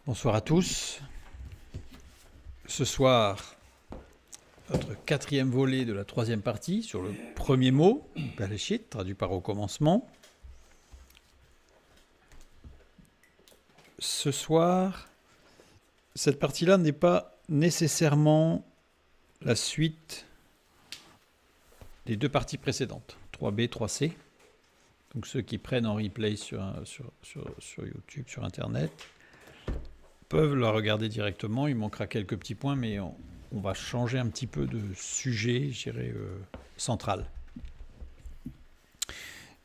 Bonsoir à tous. Ce soir, notre quatrième volet de la troisième partie sur le premier mot, Bereshit, traduit par au commencement. Ce soir, cette partie-là n'est pas nécessairement la suite des deux parties précédentes, 3b, 3c. Donc ceux qui prennent en replay sur YouTube, sur Internet, peuvent la regarder directement. Il manquera quelques petits points, mais on va changer un petit peu de sujet, je dirais, central.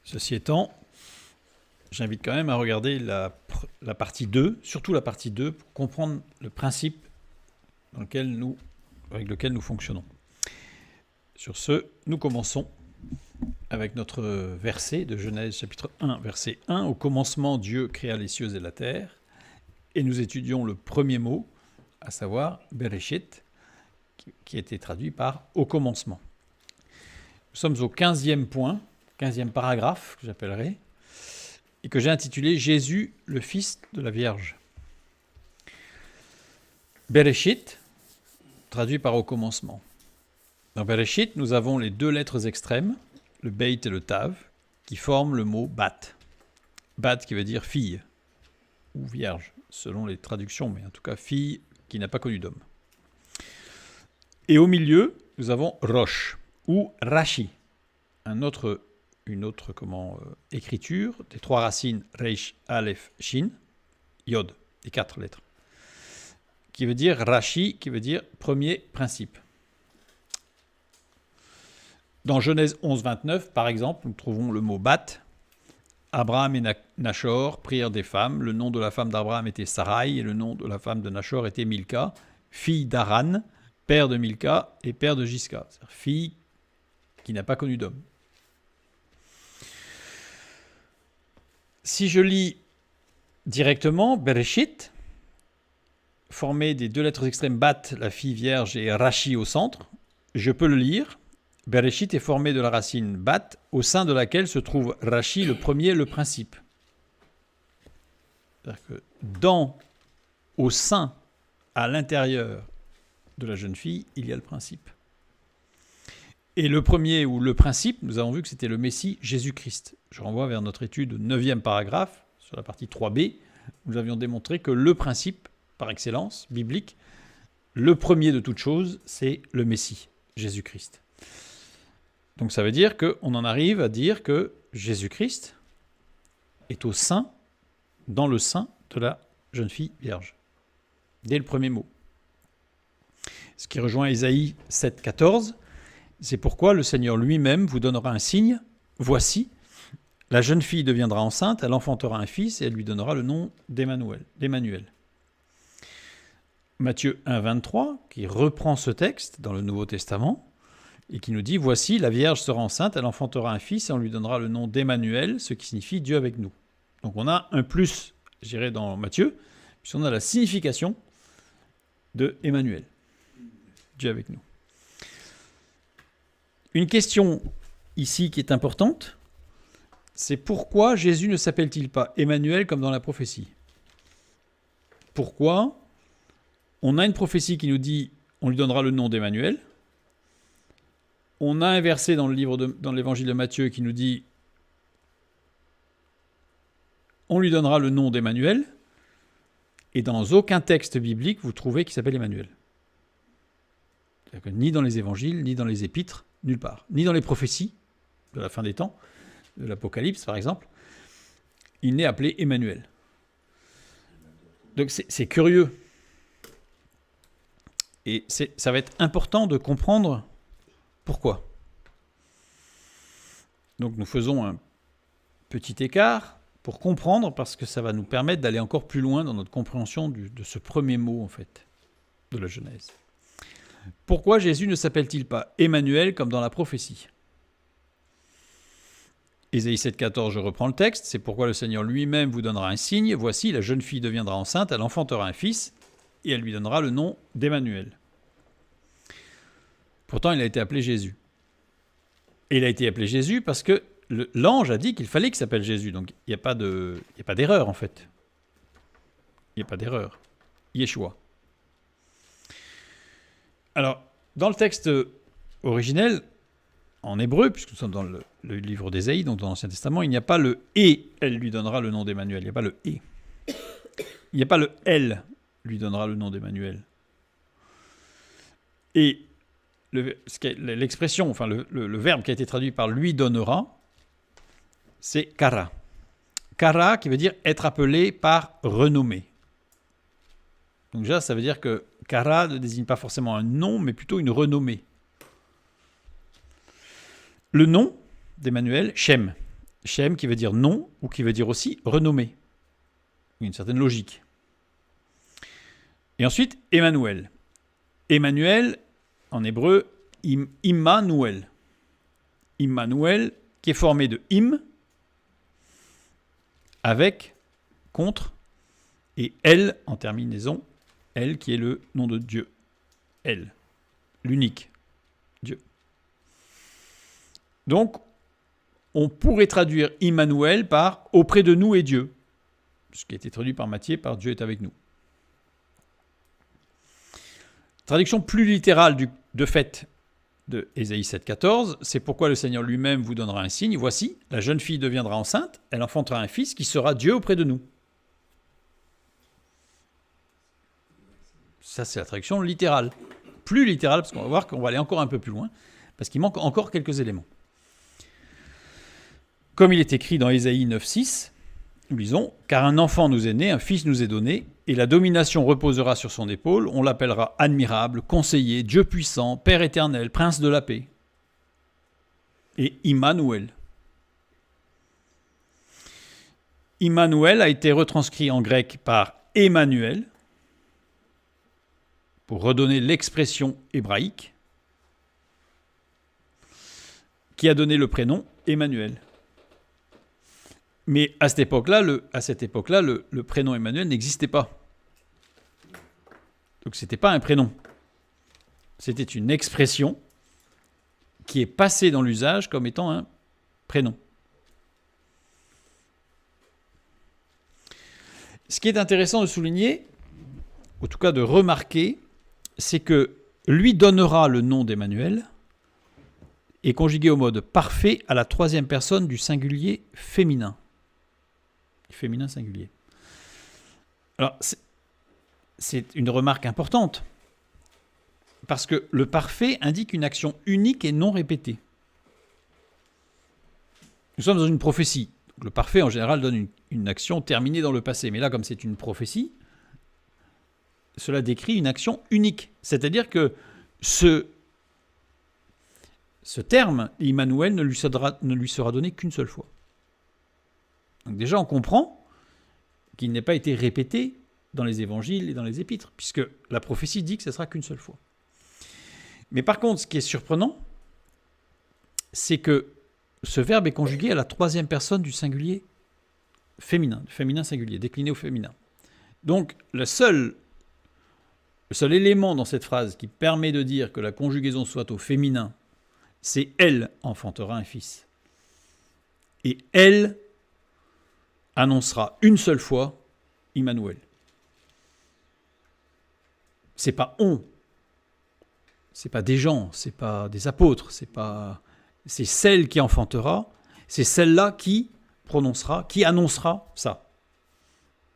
Ceci étant, j'invite quand même à regarder la partie 2, surtout la partie 2, pour comprendre le principe avec lequel nous fonctionnons. Sur ce, nous commençons avec notre verset de Genèse chapitre 1, verset 1. Au commencement, Dieu créa les cieux et la terre. Et nous étudions le premier mot, à savoir Bereshit, qui a été traduit par « au commencement ». Nous sommes au 15e point, 15e paragraphe, que j'appellerai, et que j'ai intitulé « Jésus, le Fils de la Vierge ». Bereshit, traduit par « au commencement ». Dans Bereshit, nous avons les deux lettres extrêmes, le Beit et le Tav, qui forment le mot « bat ». Bat qui veut dire « fille » ou « vierge ». Selon les traductions, mais en tout cas, fille qui n'a pas connu d'homme. Et au milieu, nous avons Rosh, ou Rashi, une autre écriture des trois racines Reish, Aleph, Shin, Yod, les quatre lettres, qui veut dire Rashi, qui veut dire premier principe. Dans Genèse 11, 29, par exemple, nous trouvons le mot Bat. Abraham et Nachor prirent des femmes. Le nom de la femme d'Abraham était Sarai et le nom de la femme de Nachor était Milka, fille d'Haran, père de Milka et père de Jiska. C'est-à-dire fille qui n'a pas connu d'homme. Si je lis directement Bereshit, formé des deux lettres extrêmes Bat, la fille vierge, et Rashi au centre, je peux le lire. Bereshit est formé de la racine Bat, au sein de laquelle se trouve Rashi, le premier, le principe. C'est-à-dire que au sein, à l'intérieur de la jeune fille, il y a le principe. Et le premier, ou le principe, nous avons vu que c'était le Messie, Jésus-Christ. Je renvoie vers notre étude 9e paragraphe, sur la partie 3b, où nous avions démontré que le principe, par excellence, biblique, le premier de toute chose, c'est le Messie, Jésus-Christ. Donc ça veut dire qu'on en arrive à dire que Jésus-Christ est au sein, dans le sein de la jeune fille vierge, dès le premier mot. Ce qui rejoint Ésaïe 7, 14, c'est pourquoi le Seigneur lui-même vous donnera un signe. Voici, la jeune fille deviendra enceinte, elle enfantera un fils et elle lui donnera le nom d'Emmanuel. Matthieu 1, 23, qui reprend ce texte dans le Nouveau Testament, et qui nous dit « Voici, la Vierge sera enceinte, elle enfantera un fils et on lui donnera le nom d'Emmanuel, ce qui signifie Dieu avec nous. » Donc on a un plus, je dirais, dans Matthieu, puisqu'on a la signification de Emmanuel, Dieu avec nous. Une question ici qui est importante, c'est pourquoi Jésus ne s'appelle-t-il pas Emmanuel comme dans la prophétie ? Pourquoi on a une prophétie qui nous dit « On lui donnera le nom d'Emmanuel » ? On a un verset dans l'évangile de Matthieu qui nous dit « On lui donnera le nom d'Emmanuel » et dans aucun texte biblique vous trouvez qu'il s'appelle Emmanuel. C'est-à-dire que ni dans les évangiles, ni dans les épîtres, nulle part. Ni dans les prophéties de la fin des temps, de l'Apocalypse par exemple, il n'est appelé Emmanuel. Donc c'est curieux. Et ça va être important de comprendre pourquoi. Donc nous faisons un petit écart pour comprendre, parce que ça va nous permettre d'aller encore plus loin dans notre compréhension de ce premier mot, en fait, de la Genèse. Pourquoi Jésus ne s'appelle-t-il pas Emmanuel comme dans la prophétie ? Ésaïe 7,14, je reprends le texte. C'est pourquoi le Seigneur lui-même vous donnera un signe. Voici, la jeune fille deviendra enceinte, elle enfantera un fils, et elle lui donnera le nom d'Emmanuel. Pourtant, il a été appelé Jésus. Et il a été appelé Jésus parce que l'ange a dit qu'il fallait qu'il s'appelle Jésus. Donc, il n'y a pas d'erreur, en fait. Il n'y a pas d'erreur. Yeshua. Alors, dans le texte originel, en hébreu, puisque nous sommes dans le livre d'Ésaïe, donc dans l'Ancien Testament, il n'y a pas le « et », elle lui donnera le nom d'Emmanuel. Il n'y a pas le « et ». Il n'y a pas le « elle » lui donnera le nom d'Emmanuel. Et l'expression, enfin le verbe qui a été traduit par « lui donnera », c'est « kara ». Kara qui veut dire être appelé par renommée. Donc déjà, ça veut dire que Kara ne désigne pas forcément un nom, mais plutôt une renommée. Le nom d'Emmanuel, Shem. Shem qui veut dire nom ou qui veut dire aussi renommée. Une certaine logique. Et ensuite, Emmanuel. Emmanuel, en hébreu, Immanuel. Immanuel qui est formé de im, avec, contre, et el en terminaison, el qui est le nom de Dieu. El, l'unique Dieu. Donc, on pourrait traduire Immanuel par « auprès de nous est Dieu », ce qui a été traduit par Matthieu par « Dieu est avec nous ». Traduction plus littérale de fait de Ésaïe 7,14, c'est pourquoi le Seigneur lui-même vous donnera un signe. Voici, la jeune fille deviendra enceinte, elle enfantera un fils qui sera Dieu auprès de nous. Ça, c'est la traduction littérale. Plus littérale, parce qu'on va voir qu'on va aller encore un peu plus loin, parce qu'il manque encore quelques éléments. Comme il est écrit dans Ésaïe 9,6, nous lisons « Car un enfant nous est né, un fils nous est donné, et la domination reposera sur son épaule. On l'appellera admirable, conseiller, Dieu puissant, Père éternel, prince de la paix. » Et Immanuel. Immanuel a été retranscrit en grec par Emmanuel, pour redonner l'expression hébraïque, qui a donné le prénom Emmanuel. Mais à cette époque-là, le prénom Emmanuel n'existait pas. Donc ce n'était pas un prénom. C'était une expression qui est passée dans l'usage comme étant un prénom. Ce qui est intéressant de souligner, en tout cas de remarquer, c'est que lui donnera le nom d'Emmanuel est conjugué au mode parfait à la troisième personne du singulier féminin. Féminin singulier. Alors, c'est une remarque importante, parce que le parfait indique une action unique et non répétée. Nous sommes dans une prophétie. Le parfait, en général, donne une action terminée dans le passé. Mais là, comme c'est une prophétie, cela décrit une action unique. C'est-à-dire que ce terme, Immanuel, ne lui sera donné qu'une seule fois. Donc déjà, on comprend qu'il n'a pas été répété dans les évangiles et dans les épîtres, puisque la prophétie dit que ce ne sera qu'une seule fois. Mais par contre, ce qui est surprenant, c'est que ce verbe est conjugué à la troisième personne du singulier féminin, féminin singulier, décliné au féminin. Donc le seul élément dans cette phrase qui permet de dire que la conjugaison soit au féminin, c'est « elle enfantera un fils ». Et « elle » annoncera une seule fois Immanuel. C'est pas on, c'est pas des gens, c'est pas des apôtres, c'est celle qui enfantera, c'est celle-là qui prononcera, qui annoncera ça.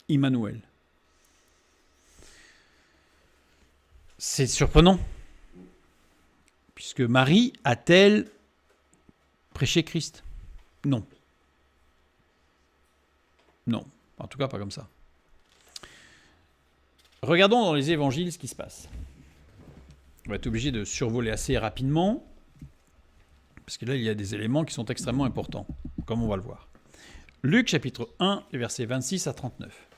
Immanuel. C'est surprenant, puisque Marie a-t-elle prêché Christ? Non. Non, en tout cas pas comme ça. Regardons dans les évangiles ce qui se passe. On va être obligé de survoler assez rapidement, parce que là il y a des éléments qui sont extrêmement importants, comme on va le voir. Luc chapitre 1, les versets 26 à 39.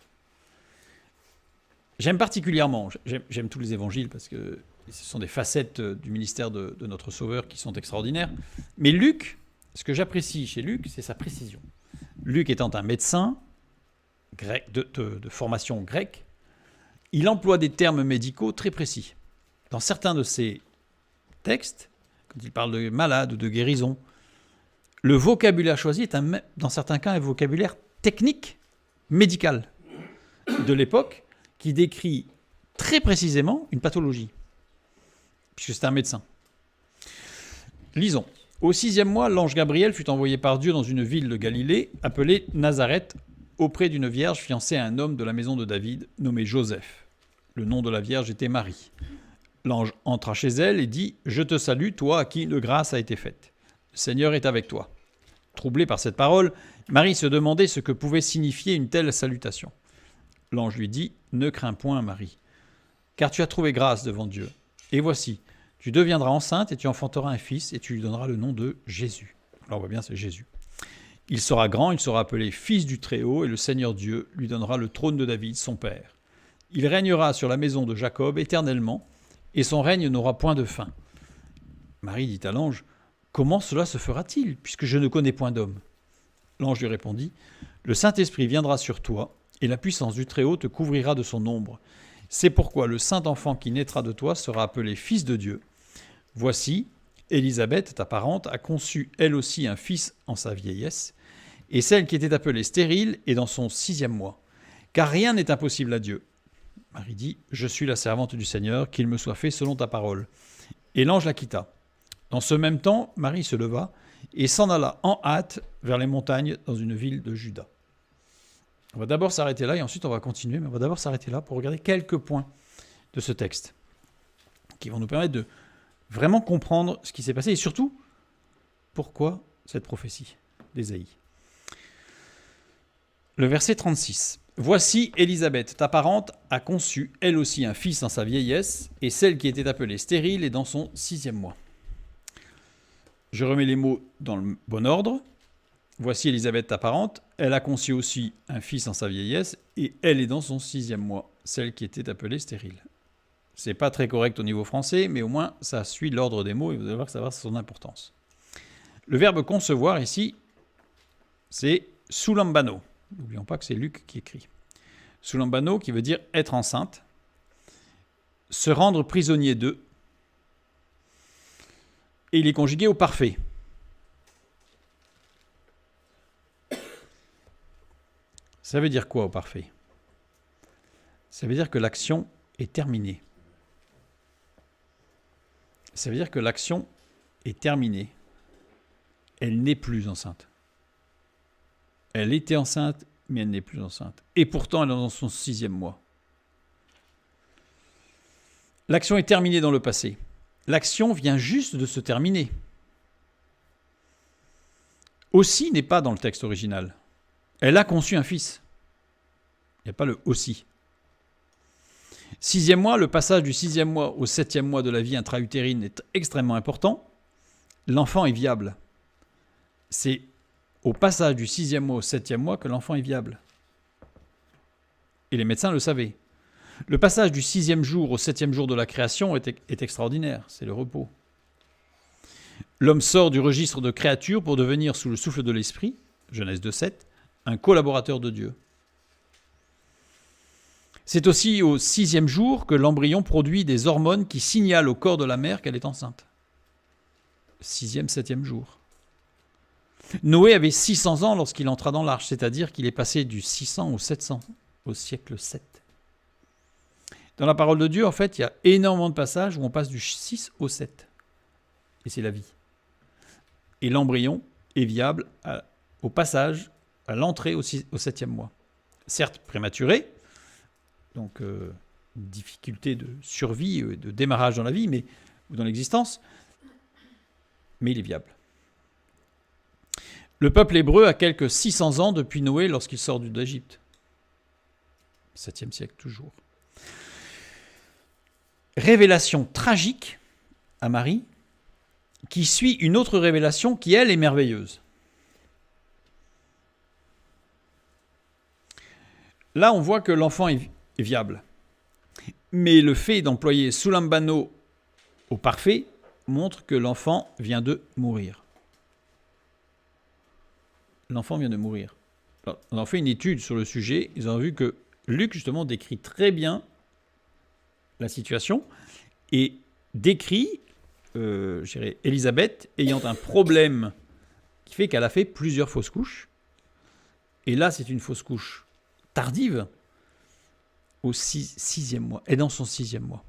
J'aime particulièrement, j'aime tous les évangiles parce que ce sont des facettes du ministère de notre Sauveur qui sont extraordinaires. Mais Luc, ce que j'apprécie chez Luc, c'est sa précision. Luc étant un médecin grec, de formation grecque, il emploie des termes médicaux très précis. Dans certains de ses textes, quand il parle de malade ou de guérison, le vocabulaire choisi est, dans certains cas, un vocabulaire technique, médical de l'époque, qui décrit très précisément une pathologie, puisque c'était un médecin. Lisons. Au 6e mois, l'ange Gabriel fut envoyé par Dieu dans une ville de Galilée, appelée Nazareth, auprès d'une vierge fiancée à un homme de la maison de David, nommé Joseph. Le nom de la vierge était Marie. L'ange entra chez elle et dit « Je te salue, toi à qui une grâce a été faite. Le Seigneur est avec toi. » Troublée par cette parole, Marie se demandait ce que pouvait signifier une telle salutation. L'ange lui dit « Ne crains point, Marie, car tu as trouvé grâce devant Dieu. Et voici, tu deviendras enceinte et tu enfanteras un fils et tu lui donneras le nom de Jésus. » Là, on voit bien, c'est Jésus. « Il sera grand, il sera appelé Fils du Très-Haut et le Seigneur Dieu lui donnera le trône de David, son père. Il régnera sur la maison de Jacob éternellement et son règne n'aura point de fin. » Marie dit à l'ange « Comment cela se fera-t-il, puisque je ne connais point d'homme ?» L'ange lui répondit « Le Saint-Esprit viendra sur toi et la puissance du Très-Haut te couvrira de son ombre. C'est pourquoi le saint enfant qui naîtra de toi sera appelé Fils de Dieu. Voici, Élisabeth, ta parente, a conçu elle aussi un fils en sa vieillesse, et celle qui était appelée stérile est dans son 6e mois. Car rien n'est impossible à Dieu. » Marie dit « Je suis la servante du Seigneur, qu'il me soit fait selon ta parole. » Et l'ange la quitta. Dans ce même temps, Marie se leva et s'en alla en hâte vers les montagnes dans une ville de Juda. On va d'abord s'arrêter là et ensuite on va continuer, mais on va d'abord s'arrêter là pour regarder quelques points de ce texte qui vont nous permettre de vraiment comprendre ce qui s'est passé et surtout pourquoi cette prophétie d'Ésaïe. Le verset 36. « Voici Élisabeth, ta parente, a conçu elle aussi un fils en sa vieillesse, et celle qui était appelée stérile est dans son 6e mois. » Je remets les mots dans le bon ordre. Voici Élisabeth, ta parente, elle a conçu aussi un fils en sa vieillesse, et elle est dans son 6e mois, celle qui était appelée stérile. C'est pas très correct au niveau français, mais au moins ça suit l'ordre des mots, et vous allez voir que ça va avoir son importance. Le verbe concevoir ici, c'est soulambano. N'oublions pas que c'est Luc qui écrit. Soulambano qui veut dire être enceinte, se rendre prisonnier d'eux, et il est conjugué au parfait. Ça veut dire quoi au parfait? Ça veut dire que l'action est terminée. Ça veut dire que l'action est terminée. Elle n'est plus enceinte. Elle était enceinte, mais elle n'est plus enceinte. Et pourtant, elle est dans son 6e mois. L'action est terminée dans le passé. L'action vient juste de se terminer. Aussi n'est pas dans le texte original. Elle a conçu un fils. Il n'y a pas le aussi. 6e mois, le passage du 6e mois au 7e mois de la vie intra-utérine est extrêmement important. L'enfant est viable. C'est au passage du 6e mois au 7e mois que l'enfant est viable. Et les médecins le savaient. Le passage du 6e jour au 7e jour de la création est extraordinaire, c'est le repos. L'homme sort du registre de créature pour devenir, sous le souffle de l'esprit, Genèse 2,7, un collaborateur de Dieu. C'est aussi au 6e jour que l'embryon produit des hormones qui signalent au corps de la mère qu'elle est enceinte. 6e, 7e jour. Noé avait 600 ans lorsqu'il entra dans l'arche, c'est-à-dire qu'il est passé du 600 au 700, au siècle 7. Dans la parole de Dieu, en fait, il y a énormément de passages où on passe du 6 au 7. Et c'est la vie. Et l'embryon est viable au passage, à l'entrée au 7e mois. Certes prématuré, donc difficulté de survie, de démarrage dans la vie, ou dans l'existence, mais il est viable. Le peuple hébreu a quelques 600 ans depuis Noé lorsqu'il sort d'Égypte. 7e siècle toujours. Révélation tragique à Marie, qui suit une autre révélation qui, elle, est merveilleuse. Là, on voit que l'enfant est viable. Mais le fait d'employer soulambano au parfait montre que l'enfant vient de mourir. L'enfant vient de mourir. Alors, on a fait une étude sur le sujet. Ils ont vu que Luc, justement, décrit très bien la situation et décrit Élisabeth ayant un problème qui fait qu'elle a fait plusieurs fausses couches. Et là, c'est une fausse couche tardive. au sixième mois, est dans son 6e mois.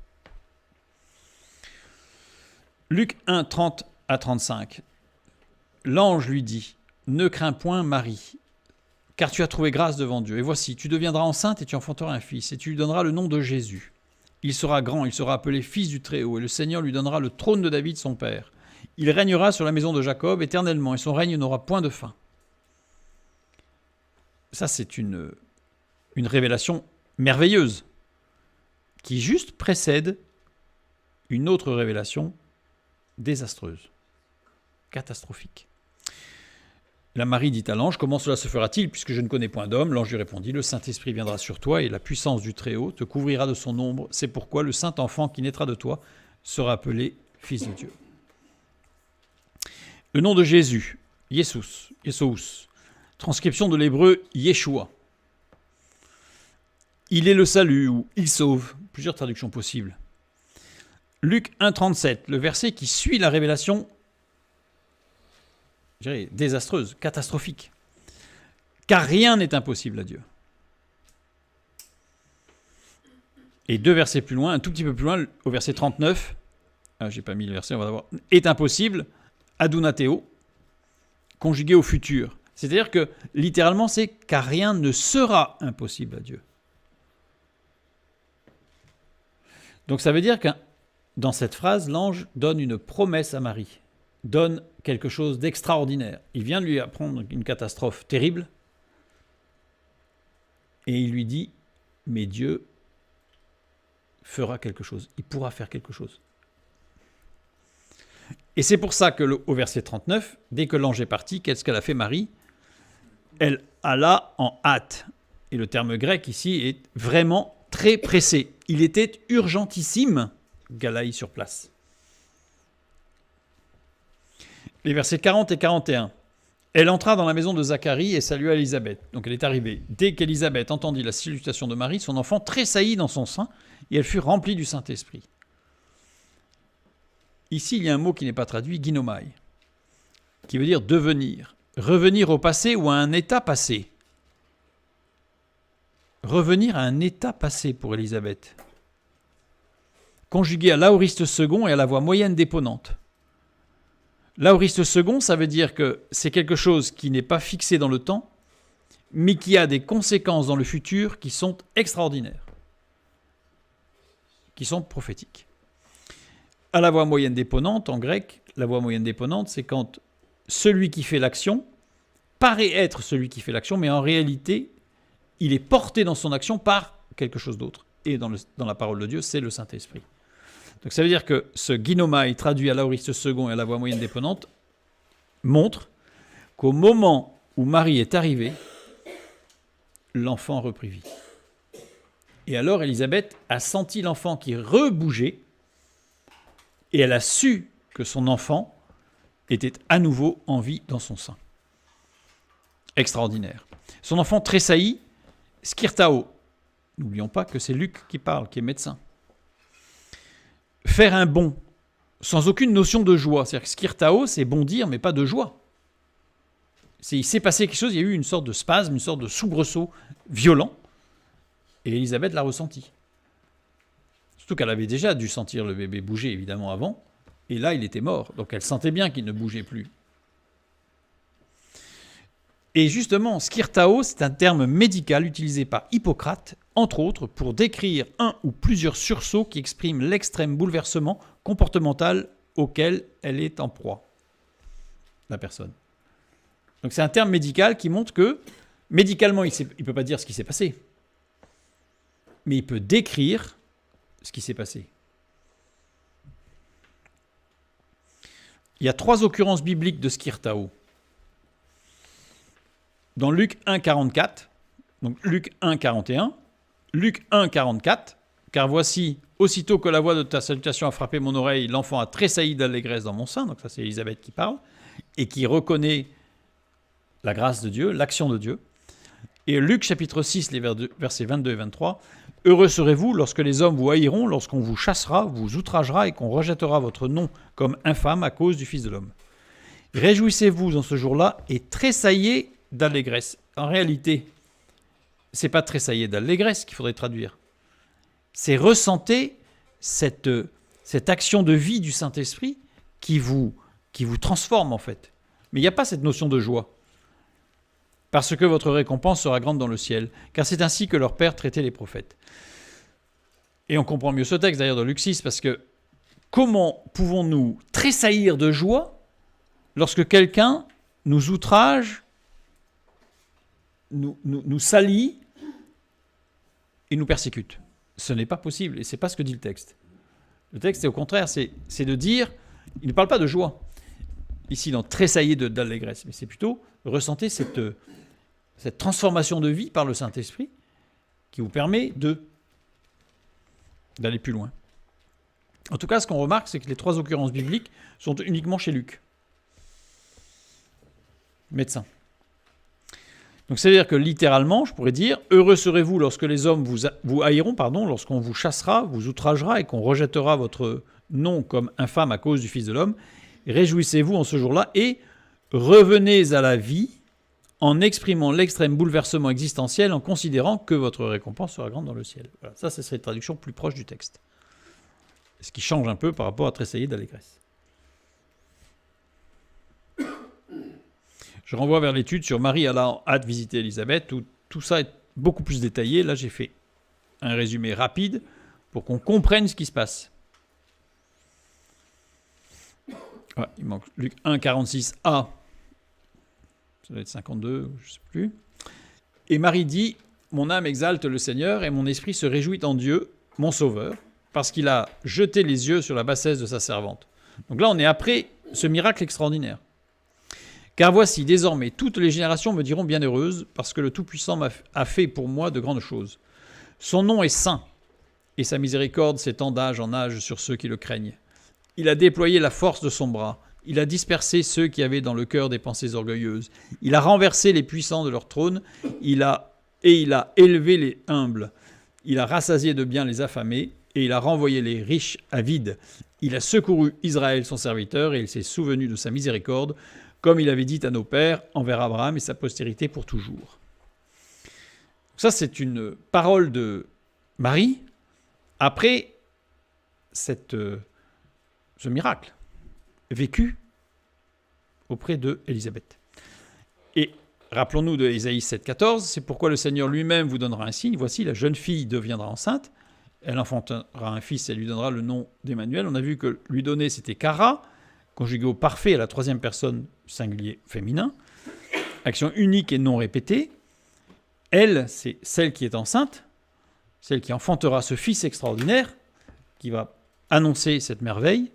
Luc 1, 30 à 35. L'ange lui dit, « Ne crains point, Marie, car tu as trouvé grâce devant Dieu. Et voici, tu deviendras enceinte et tu enfanteras un fils, et tu lui donneras le nom de Jésus. Il sera grand, il sera appelé Fils du Très-Haut, et le Seigneur lui donnera le trône de David, son père. Il régnera sur la maison de Jacob éternellement, et son règne n'aura point de fin. » Ça, c'est une révélation merveilleuse qui juste précède une autre révélation désastreuse, catastrophique. La Marie dit à l'ange, « Comment cela se fera-t-il, puisque je ne connais point d'homme ?» L'ange lui répondit, « Le Saint-Esprit viendra sur toi, et la puissance du Très-Haut te couvrira de son ombre. C'est pourquoi le Saint-Enfant qui naîtra de toi sera appelé Fils de Dieu. » Le nom de Jésus, Yesous, transcription de l'hébreu Yeshua. Il est le salut ou il sauve, plusieurs traductions possibles. Luc 1,37, le verset qui suit la révélation, je dirais, désastreuse, catastrophique. Car rien n'est impossible à Dieu. Et 2 versets plus loin, un tout petit peu plus loin, au verset 39, j'ai pas mis le verset, on va voir, est impossible, adunateo, conjugué au futur. C'est-à-dire que, littéralement, c'est car rien ne sera impossible à Dieu. Donc ça veut dire que dans cette phrase, l'ange donne une promesse à Marie, donne quelque chose d'extraordinaire. Il vient de lui apprendre une catastrophe terrible, et il lui dit, mais Dieu fera quelque chose, il pourra faire quelque chose. Et c'est pour ça que au verset 39, dès que l'ange est parti, qu'est-ce qu'elle a fait Marie ? Elle alla en hâte. Et le terme grec ici est vraiment très pressé. Il était urgentissime, Galaï sur place. Les versets 40 et 41. Elle entra dans la maison de Zacharie et salua Élisabeth. Donc elle est arrivée. Dès qu'Élisabeth entendit la salutation de Marie, son enfant tressaillit dans son sein et elle fut remplie du Saint-Esprit. Ici, il y a un mot qui n'est pas traduit, ginomai, qui veut dire devenir, revenir au passé ou à un état passé. Revenir à un état passé pour Élisabeth. Conjugué à l'aoriste second et à la voix moyenne déponente. L'aoriste second, ça veut dire que c'est quelque chose qui n'est pas fixé dans le temps, mais qui a des conséquences dans le futur qui sont extraordinaires, qui sont prophétiques. À la voix moyenne déponente, en grec, la voix moyenne déponente, c'est quand celui qui fait l'action paraît être celui qui fait l'action, mais en réalité, il est porté dans son action par quelque chose d'autre. Et dans la parole de Dieu, c'est le Saint-Esprit. Donc ça veut dire que ce ginomai, traduit à l'aoriste second et à la voix moyenne déponente, montre qu'au moment où Marie est arrivée, l'enfant reprit vie. Et alors Élisabeth a senti l'enfant qui rebougeait, et elle a su que son enfant était à nouveau en vie dans son sein. Extraordinaire. Son enfant tressaillit, skirtao. N'oublions pas que c'est Luc qui parle, qui est médecin. Faire un bond, sans aucune notion de joie. C'est-à-dire que skirtao, c'est bondir, mais pas de joie. Il s'est passé quelque chose, il y a eu une sorte de spasme, une sorte de soubresaut violent, et Élisabeth l'a ressenti. Surtout qu'elle avait déjà dû sentir le bébé bouger, évidemment, avant. Et là, il était mort. Donc, elle sentait bien qu'il ne bougeait plus. Et justement, skirtao, c'est un terme médical utilisé par Hippocrate, entre autres, pour décrire un ou plusieurs sursauts qui expriment l'extrême bouleversement comportemental auquel elle est en proie, la personne. Donc, c'est un terme médical qui montre que, médicalement, il ne peut pas dire ce qui s'est passé. Mais il peut décrire ce qui s'est passé. Il y a 3 occurrences bibliques de skirtao. Dans Luc 1,44, donc Luc 1,41, Luc 1,44, car voici, aussitôt que la voix de ta salutation a frappé mon oreille, l'enfant a tressailli d'allégresse dans mon sein, donc ça c'est Élisabeth qui parle, et qui reconnaît la grâce de Dieu, l'action de Dieu. Et Luc chapitre 6, les versets 22 et 23, « Heureux serez-vous lorsque les hommes vous haïront, lorsqu'on vous chassera, vous outragera et qu'on rejettera votre nom comme infâme à cause du Fils de l'homme. Réjouissez-vous en ce jour-là et tressaillez d'allégresse. » En réalité, ce n'est pas tressailler d'allégresse qu'il faudrait traduire. C'est ressentez cette action de vie du Saint-Esprit qui vous transforme en fait. Mais il n'y a pas cette notion de joie. Parce que votre récompense sera grande dans le ciel, car c'est ainsi que leur Père traitait les prophètes. Et on comprend mieux ce texte d'ailleurs de Luc 6, parce que comment pouvons-nous tressaillir de joie lorsque quelqu'un nous outrage, nous salit et nous persécute? Ce n'est pas possible, et ce n'est pas ce que dit le texte. Le texte, c'est au contraire, c'est de dire, il ne parle pas de joie, ici dans tressaillir d'allégresse, mais c'est plutôt ressentez cette transformation de vie par le Saint-Esprit qui vous permet d'aller plus loin. En tout cas, ce qu'on remarque, c'est que les 3 occurrences bibliques sont uniquement chez Luc. Médecin. Donc, c'est-à-dire que littéralement, je pourrais dire « Heureux serez-vous lorsque les hommes vous haïront, lorsqu'on vous chassera, vous outragera et qu'on rejettera votre nom comme infâme à cause du Fils de l'homme. Réjouissez-vous en ce jour-là et revenez à la vie en exprimant l'extrême bouleversement existentiel en considérant que votre récompense sera grande dans le ciel. » Voilà, ça serait une traduction plus proche du texte. Ce qui change un peu par rapport à tressaillir d'allégresse. Je renvoie vers l'étude sur Marie allant hâte visiter Élisabeth, où tout ça est beaucoup plus détaillé. Là, j'ai fait un résumé rapide pour qu'on comprenne ce qui se passe. Ouais, il manque Luc 1, 46a. Ça doit être 52, je ne sais plus. Et Marie dit « Mon âme exalte le Seigneur et mon esprit se réjouit en Dieu, mon Sauveur, parce qu'il a jeté les yeux sur la bassesse de sa servante. » Donc là, on est après ce miracle extraordinaire. Car voici, désormais, toutes les générations me diront bienheureuse, parce que le Tout-Puissant a fait pour moi de grandes choses. Son nom est saint, et sa miséricorde s'étend d'âge en âge sur ceux qui le craignent. Il a déployé la force de son bras. Il a dispersé ceux qui avaient dans le cœur des pensées orgueilleuses. Il a renversé les puissants de leur trône. Il a élevé les humbles. Il a rassasié de biens les affamés, et il a renvoyé les riches à vide. Il a secouru Israël, son serviteur, et il s'est souvenu de sa miséricorde, comme il avait dit à nos pères, envers Abraham et sa postérité pour toujours. Ça, c'est une parole de Marie après ce miracle vécu auprès d'Élisabeth. Et rappelons-nous de Ésaïe 7,14, c'est pourquoi le Seigneur lui-même vous donnera un signe. Voici, la jeune fille deviendra enceinte, elle enfantera un fils et lui donnera le nom d'Emmanuel. On a vu que lui donner, c'était Kara, conjugué au parfait à la 3e personne singulier féminin, action unique et non répétée. Elle, c'est celle qui est enceinte, celle qui enfantera ce fils extraordinaire, qui va annoncer cette merveille,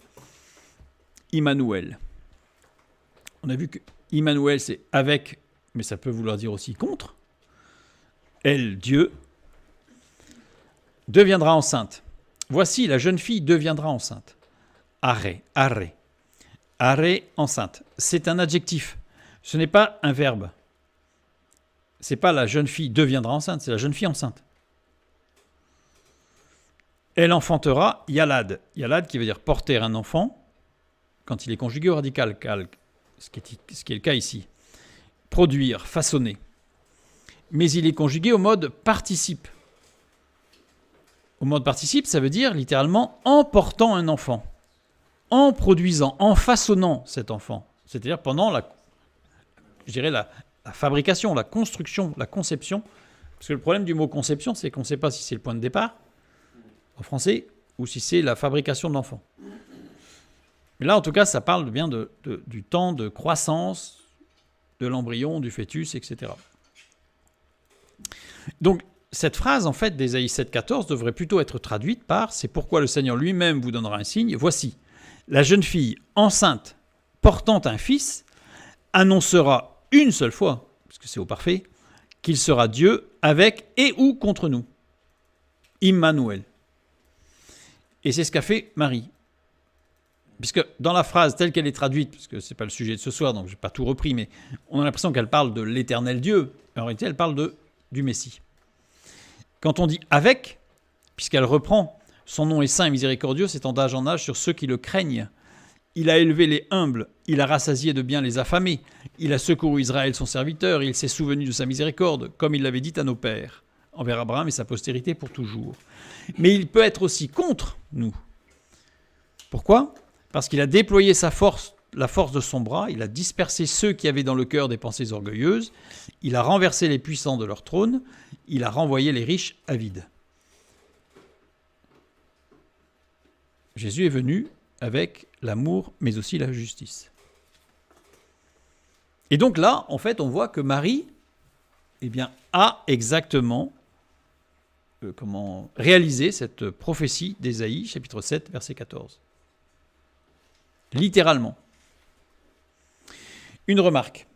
Immanuel. On a vu que Immanuel, c'est avec, mais ça peut vouloir dire aussi contre. Elle, Dieu, deviendra enceinte. Voici, la jeune fille deviendra enceinte. Arrêt. Arrêt, enceinte. C'est un adjectif. Ce n'est pas un verbe. C'est pas la jeune fille deviendra enceinte, c'est la jeune fille enceinte. Elle enfantera Yalad. Yalad qui veut dire porter un enfant quand il est conjugué au radical, ce qui est le cas ici. Produire, façonner. Mais il est conjugué au mode participe. Au mode participe, ça veut dire littéralement en portant un enfant. En produisant, en façonnant cet enfant. C'est-à-dire pendant la fabrication, la construction, la conception. Parce que le problème du mot conception, c'est qu'on ne sait pas si c'est le point de départ, en français, ou si c'est la fabrication de l'enfant. Mais là, en tout cas, ça parle bien du temps de croissance de l'embryon, du fœtus, etc. Donc, cette phrase, en fait, d'Ésaïe 7,14 devrait plutôt être traduite par « C'est pourquoi le Seigneur lui-même vous donnera un signe. Voici, la jeune fille enceinte portant un fils annoncera une seule fois, parce que c'est au parfait, qu'il sera Dieu avec et ou contre nous. Immanuel. » Et c'est ce qu'a fait Marie. Puisque dans la phrase telle qu'elle est traduite, parce que ce n'est pas le sujet de ce soir, donc je n'ai pas tout repris, mais on a l'impression qu'elle parle de l'éternel Dieu. En réalité, elle parle du Messie. Quand on dit « avec », puisqu'elle reprend « son nom est saint et miséricordieux, s'étend d'âge en âge sur ceux qui le craignent. Il a élevé les humbles, il a rassasié de biens les affamés, il a secouru Israël son serviteur, il s'est souvenu de sa miséricorde, comme il l'avait dit à nos pères, envers Abraham et sa postérité pour toujours. Mais il peut être aussi contre nous. Pourquoi ? Parce qu'il a déployé sa force, la force de son bras, il a dispersé ceux qui avaient dans le cœur des pensées orgueilleuses, il a renversé les puissants de leur trône, il a renvoyé les riches avides. Jésus est venu avec l'amour, mais aussi la justice. Et donc là, en fait, on voit que Marie a exactement réalisé cette prophétie d'Ésaïe, chapitre 7, verset 14. Littéralement. Une remarque,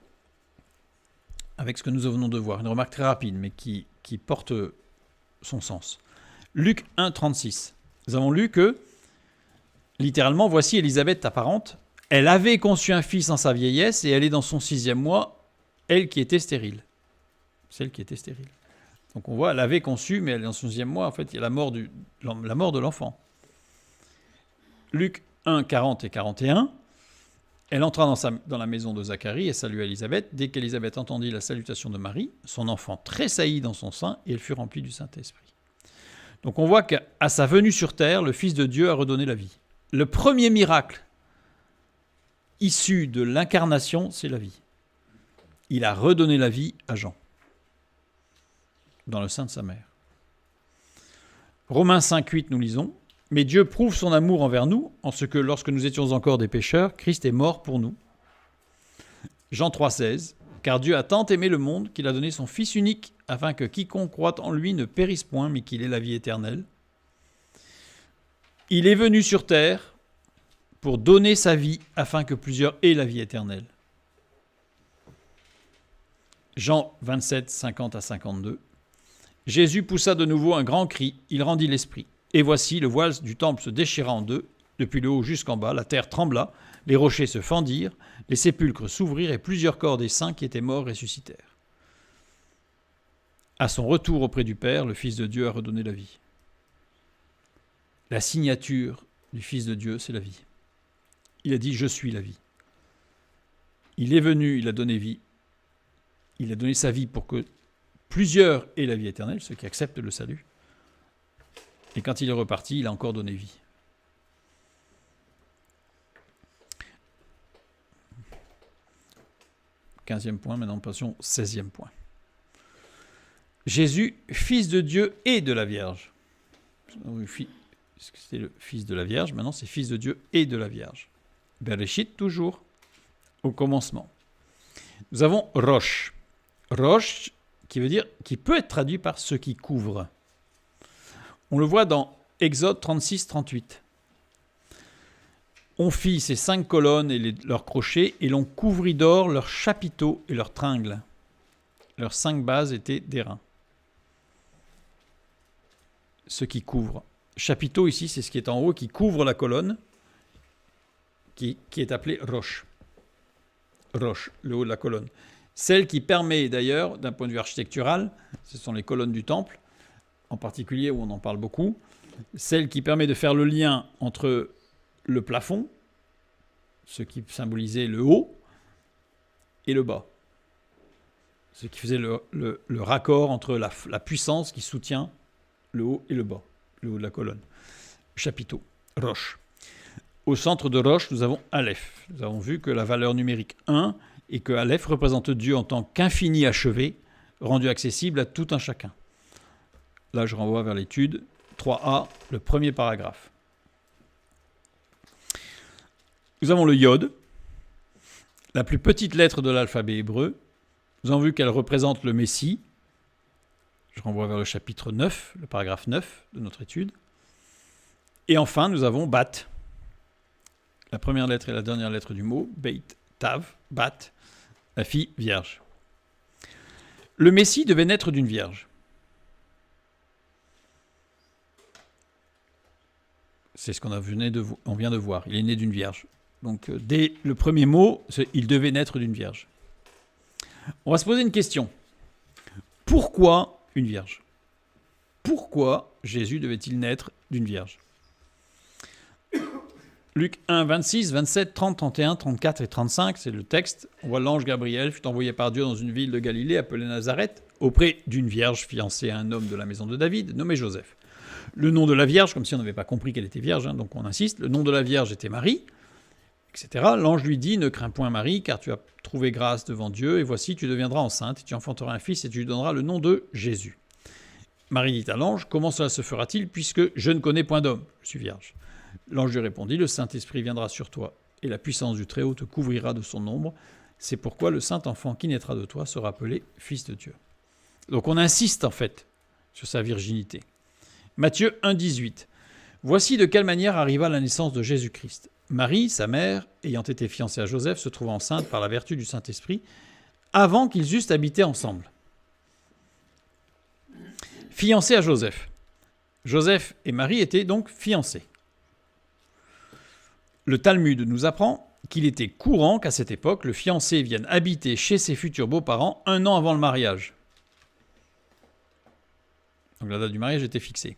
avec ce que nous venons de voir, une remarque très rapide, mais qui porte son sens. Luc 1, 36. Nous avons lu que, littéralement, voici Élisabeth, ta parente, elle avait conçu un fils en sa vieillesse et elle est dans son 6e mois, elle qui était stérile. Celle qui était stérile. Donc on voit, elle avait conçu, mais elle est dans son 6e mois, en fait, il y a la mort de l'enfant. Luc 1, 40 et 41, elle entra dans la maison de Zacharie et salua Élisabeth. Dès qu'Élisabeth entendit la salutation de Marie, son enfant tressaillit dans son sein et elle fut remplie du Saint-Esprit. Donc on voit qu'à sa venue sur terre, le Fils de Dieu a redonné la vie. Le premier miracle issu de l'incarnation, c'est la vie. Il a redonné la vie à Jean, dans le sein de sa mère. Romains 5, 8, nous lisons « Mais Dieu prouve son amour envers nous, en ce que lorsque nous étions encore des pécheurs, Christ est mort pour nous. » Jean 3, 16 « Car Dieu a tant aimé le monde qu'il a donné son Fils unique, afin que quiconque croit en lui ne périsse point, mais qu'il ait la vie éternelle. Il est venu sur terre pour donner sa vie, afin que plusieurs aient la vie éternelle. » Jean 27, 50 à 52 « Jésus poussa de nouveau un grand cri, il rendit l'esprit. Et voici, le voile du temple se déchira en deux, depuis le haut jusqu'en bas, la terre trembla, les rochers se fendirent, les sépulcres s'ouvrirent et plusieurs corps des saints qui étaient morts ressuscitèrent. À son retour auprès du Père, le Fils de Dieu a redonné la vie. » La signature du Fils de Dieu, c'est la vie. Il a dit « Je suis la vie ». Il est venu, il a donné vie. Il a donné sa vie pour que plusieurs aient la vie éternelle, ceux qui acceptent le salut. Et quand il est reparti, il a encore donné vie. « 15e point, maintenant passons au 16e point. Jésus, Fils de Dieu et de la Vierge. C'était le Fils de la Vierge, maintenant c'est Fils de Dieu et de la Vierge. Bereshit, toujours, au commencement. Nous avons Rosh. Rosh, qui peut être traduit par ce qui couvre. On le voit dans Exode 36, 38. On fit ces 5 colonnes et leurs crochets, et l'on couvrit d'or leurs chapiteaux et leurs tringles. Leurs 5 bases étaient d'airain. Ce qui couvre. Chapiteau ici, c'est ce qui est en haut, qui couvre la colonne, qui est appelée roche. Roche, le haut de la colonne. Celle qui permet d'ailleurs, d'un point de vue architectural, ce sont les colonnes du temple, en particulier où on en parle beaucoup, celle qui permet de faire le lien entre le plafond, ce qui symbolisait le haut, et le bas. Ce qui faisait le raccord entre la puissance qui soutient le haut et le bas, le haut de la colonne. Chapiteau, roche. Au centre de roche, nous avons Aleph. Nous avons vu que la valeur numérique 1 et que Aleph représente Dieu en tant qu'infini achevé, rendu accessible à tout un chacun. Là, je renvoie vers l'étude 3a, le premier paragraphe. Nous avons le Yod, la plus petite lettre de l'alphabet hébreu. Nous avons vu qu'elle représente le Messie. Je renvoie vers le chapitre 9, le paragraphe 9 de notre étude. Et enfin, nous avons Bat, la première lettre et la dernière lettre du mot, Beit, Tav, Bat, la fille vierge. Le Messie devait naître d'une vierge. C'est ce qu'on vient de voir. Il est né d'une vierge. Donc, dès le premier mot, il devait naître d'une vierge. On va se poser une question. Pourquoi une vierge ? Pourquoi Jésus devait-il naître d'une vierge ? Luc 1, 26, 27, 30, 31, 34 et 35, c'est le texte. On voit l'ange Gabriel fut envoyé par Dieu dans une ville de Galilée appelée Nazareth, auprès d'une vierge fiancée à un homme de la maison de David, nommé Joseph. Le nom de la vierge, comme si on n'avait pas compris qu'elle était vierge, donc on insiste, le nom de la vierge était Marie, etc. L'ange lui dit, ne crains point Marie, car tu as trouvé grâce devant Dieu, et voici, tu deviendras enceinte, et tu enfanteras un fils, et tu lui donneras le nom de Jésus. Marie dit à l'ange, comment cela se fera-t-il, puisque je ne connais point d'homme, je suis vierge. L'ange lui répondit, le Saint-Esprit viendra sur toi, et la puissance du Très-Haut te couvrira de son ombre. C'est pourquoi le saint enfant qui naîtra de toi sera appelé Fils de Dieu. Donc on insiste en fait sur sa virginité. Matthieu 1,18. Voici de quelle manière arriva la naissance de Jésus-Christ. Marie, sa mère, ayant été fiancée à Joseph, se trouva enceinte par la vertu du Saint-Esprit, avant qu'ils eussent habité ensemble. Fiancée à Joseph. Joseph et Marie étaient donc fiancés. Le Talmud nous apprend qu'il était courant qu'à cette époque, le fiancé vienne habiter chez ses futurs beaux-parents 1 an avant le mariage. Donc la date du mariage était fixée.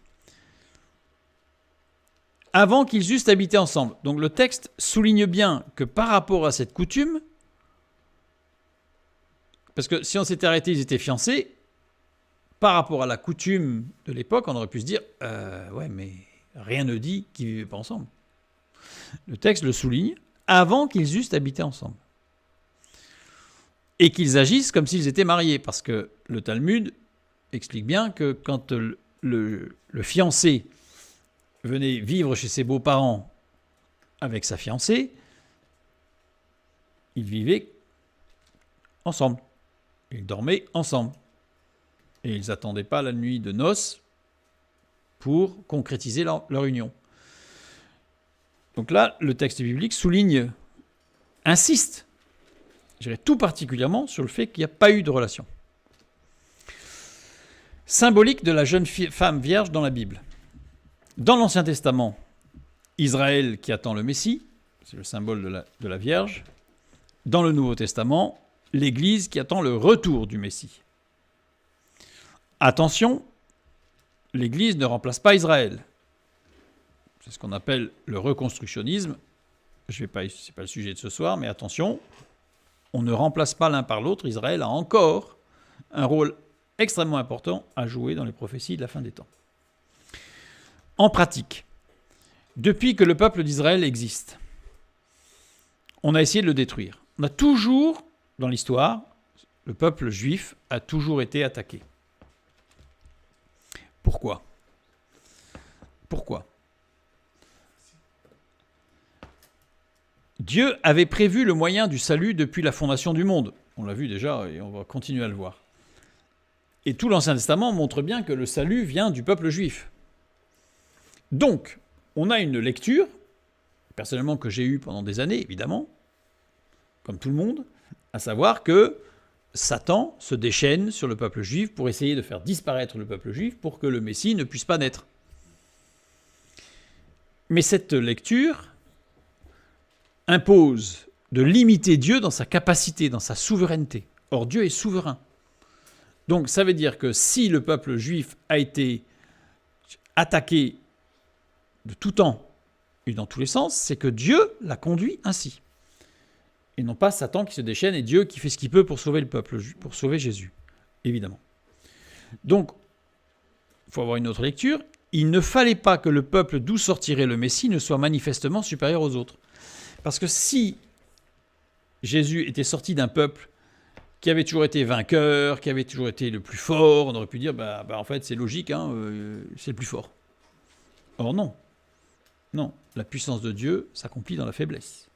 Avant qu'ils eussent habité ensemble. Donc le texte souligne bien que par rapport à cette coutume, parce que si on s'était arrêté, ils étaient fiancés, par rapport à la coutume de l'époque, on aurait pu se dire ouais, mais rien ne dit qu'ils ne vivaient pas ensemble. Le texte le souligne, avant qu'ils eussent habité ensemble. Et qu'ils agissent comme s'ils étaient mariés, parce que le Talmud explique bien que quand le fiancé venait vivre chez ses beaux-parents avec sa fiancée, ils vivaient ensemble. Ils dormaient ensemble. Et ils n'attendaient pas la nuit de noces pour concrétiser leur union. Donc là, le texte biblique souligne, insiste, je dirais tout particulièrement, sur le fait qu'il n'y a pas eu de relation. Symbolique de la jeune femme vierge dans la Bible. Dans l'Ancien Testament, Israël qui attend le Messie, c'est le symbole de la Vierge. Dans le Nouveau Testament, l'Église qui attend le retour du Messie. Attention, l'Église ne remplace pas Israël. C'est ce qu'on appelle le reconstructionnisme. Ce n'est pas le sujet de ce soir, mais attention, on ne remplace pas l'un par l'autre. Israël a encore un rôle extrêmement important à jouer dans les prophéties de la fin des temps. En pratique, depuis que le peuple d'Israël existe, on a essayé de le détruire. On a toujours, dans l'histoire, le peuple juif a toujours été attaqué. Pourquoi ? Dieu avait prévu le moyen du salut depuis la fondation du monde. On l'a vu déjà et on va continuer à le voir. Et tout l'Ancien Testament montre bien que le salut vient du peuple juif. Donc, on a une lecture, personnellement que j'ai eue pendant des années, évidemment, comme tout le monde, à savoir que Satan se déchaîne sur le peuple juif pour essayer de faire disparaître le peuple juif pour que le Messie ne puisse pas naître. Mais cette lecture impose de limiter Dieu dans sa capacité, dans sa souveraineté. Or, Dieu est souverain. Donc, ça veut dire que si le peuple juif a été attaqué de tout temps et dans tous les sens, c'est que Dieu l'a conduit ainsi. Et non pas Satan qui se déchaîne et Dieu qui fait ce qu'il peut pour sauver le peuple, pour sauver Jésus, évidemment. Donc, il faut avoir une autre lecture. Il ne fallait pas que le peuple d'où sortirait le Messie ne soit manifestement supérieur aux autres. Parce que si Jésus était sorti d'un peuple qui avait toujours été vainqueur, qui avait toujours été le plus fort, on aurait pu dire, en fait, c'est logique, c'est le plus fort. Or non. Non, la puissance de Dieu s'accomplit dans la faiblesse.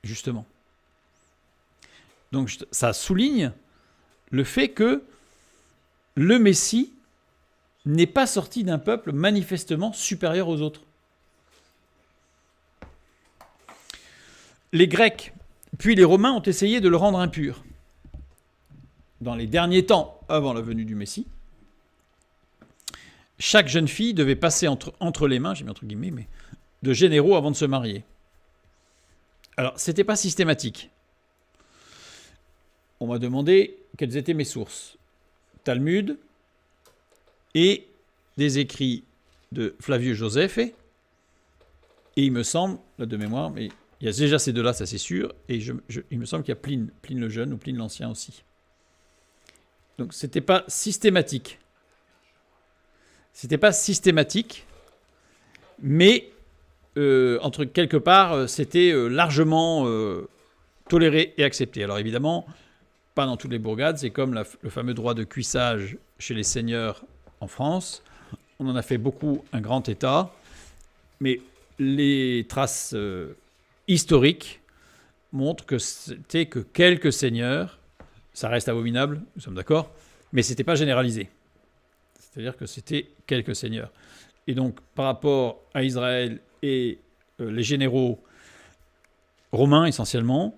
Justement. Donc ça souligne le fait que le Messie n'est pas sorti d'un peuple manifestement supérieur aux autres. Les Grecs, puis les Romains ont essayé de le rendre impur. Dans les derniers temps, avant la venue du Messie, chaque jeune fille devait passer entre les mains, j'ai mis entre guillemets, mais de généraux avant de se marier. Alors, ce n'était pas systématique. On m'a demandé quelles étaient mes sources. Talmud et des écrits de Flavius Josephe, et il me semble, là de mémoire, mais il y a déjà ces deux-là, ça c'est sûr, et il me semble qu'il y a Pline le Jeune ou Pline l'Ancien aussi. Donc c'était pas systématique. C'était pas systématique, mais entre quelque part, c'était largement toléré et accepté. Alors évidemment, pas dans toutes les bourgades, c'est comme le fameux droit de cuissage chez les seigneurs en France. On en a fait beaucoup un grand état, mais les traces historiques montrent que c'était que quelques seigneurs, ça reste abominable, nous sommes d'accord, mais ce n'était pas généralisé. C'est-à-dire que c'était quelques seigneurs. Et donc, par rapport à Israël et les généraux romains essentiellement,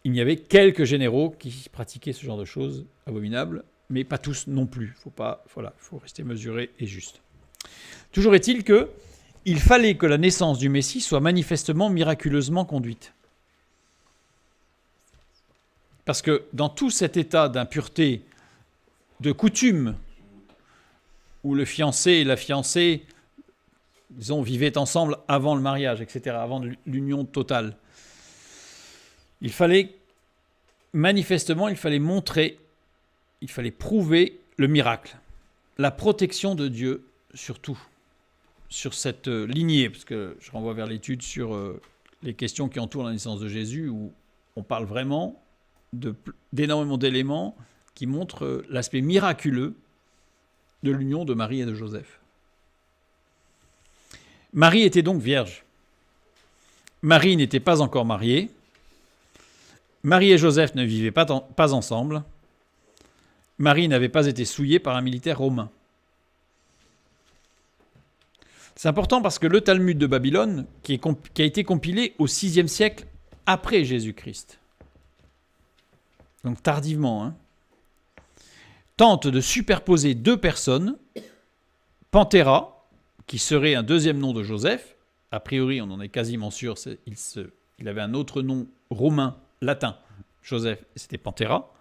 il y avait quelques généraux qui pratiquaient ce genre de choses abominables, mais pas tous non plus. Faut rester mesuré et juste. Toujours est-il qu'il fallait que la naissance du Messie soit manifestement, miraculeusement conduite. Parce que dans tout cet état d'impureté, de coutume, où le fiancé et la fiancée, disons, vivaient ensemble avant le mariage, etc., avant l'union totale, il fallait manifestement, il fallait montrer, il fallait prouver le miracle, la protection de Dieu surtout, sur cette lignée, parce que je renvoie vers l'étude sur les questions qui entourent la naissance de Jésus, où on parle vraiment d'énormément d'éléments qui montrent l'aspect miraculeux de l'union de Marie et de Joseph. Marie était donc vierge. Marie n'était pas encore mariée. Marie et Joseph ne vivaient pas ensemble. Marie n'avait pas été souillée par un militaire romain. C'est important parce que le Talmud de Babylone, qui a été compilé au VIe siècle après Jésus-Christ, donc tardivement, tente de superposer deux personnes, Panthéra, qui serait un deuxième nom de Joseph, a priori on en est quasiment sûr, il avait un autre nom romain, latin, Joseph, c'était Panthéra,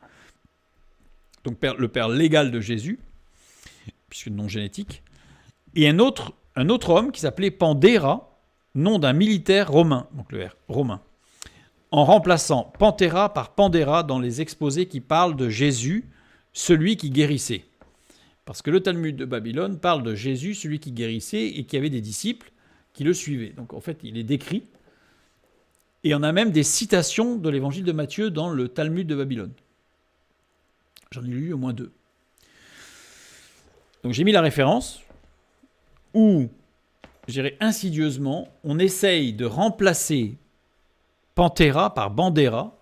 donc le père légal de Jésus, puisque nom génétique, et un autre homme qui s'appelait Pandéra, nom d'un militaire romain, donc le R, romain, en remplaçant Panthéra par Pandéra dans les exposés qui parlent de Jésus, celui qui guérissait. Parce que le Talmud de Babylone parle de Jésus, celui qui guérissait, et qui avait des disciples qui le suivaient. Donc en fait, il est décrit. Et on a même des citations de l'évangile de Matthieu dans le Talmud de Babylone. J'en ai lu au moins 2. Donc j'ai mis la référence où, je dirais insidieusement, on essaye de remplacer Panthéra par Bandéra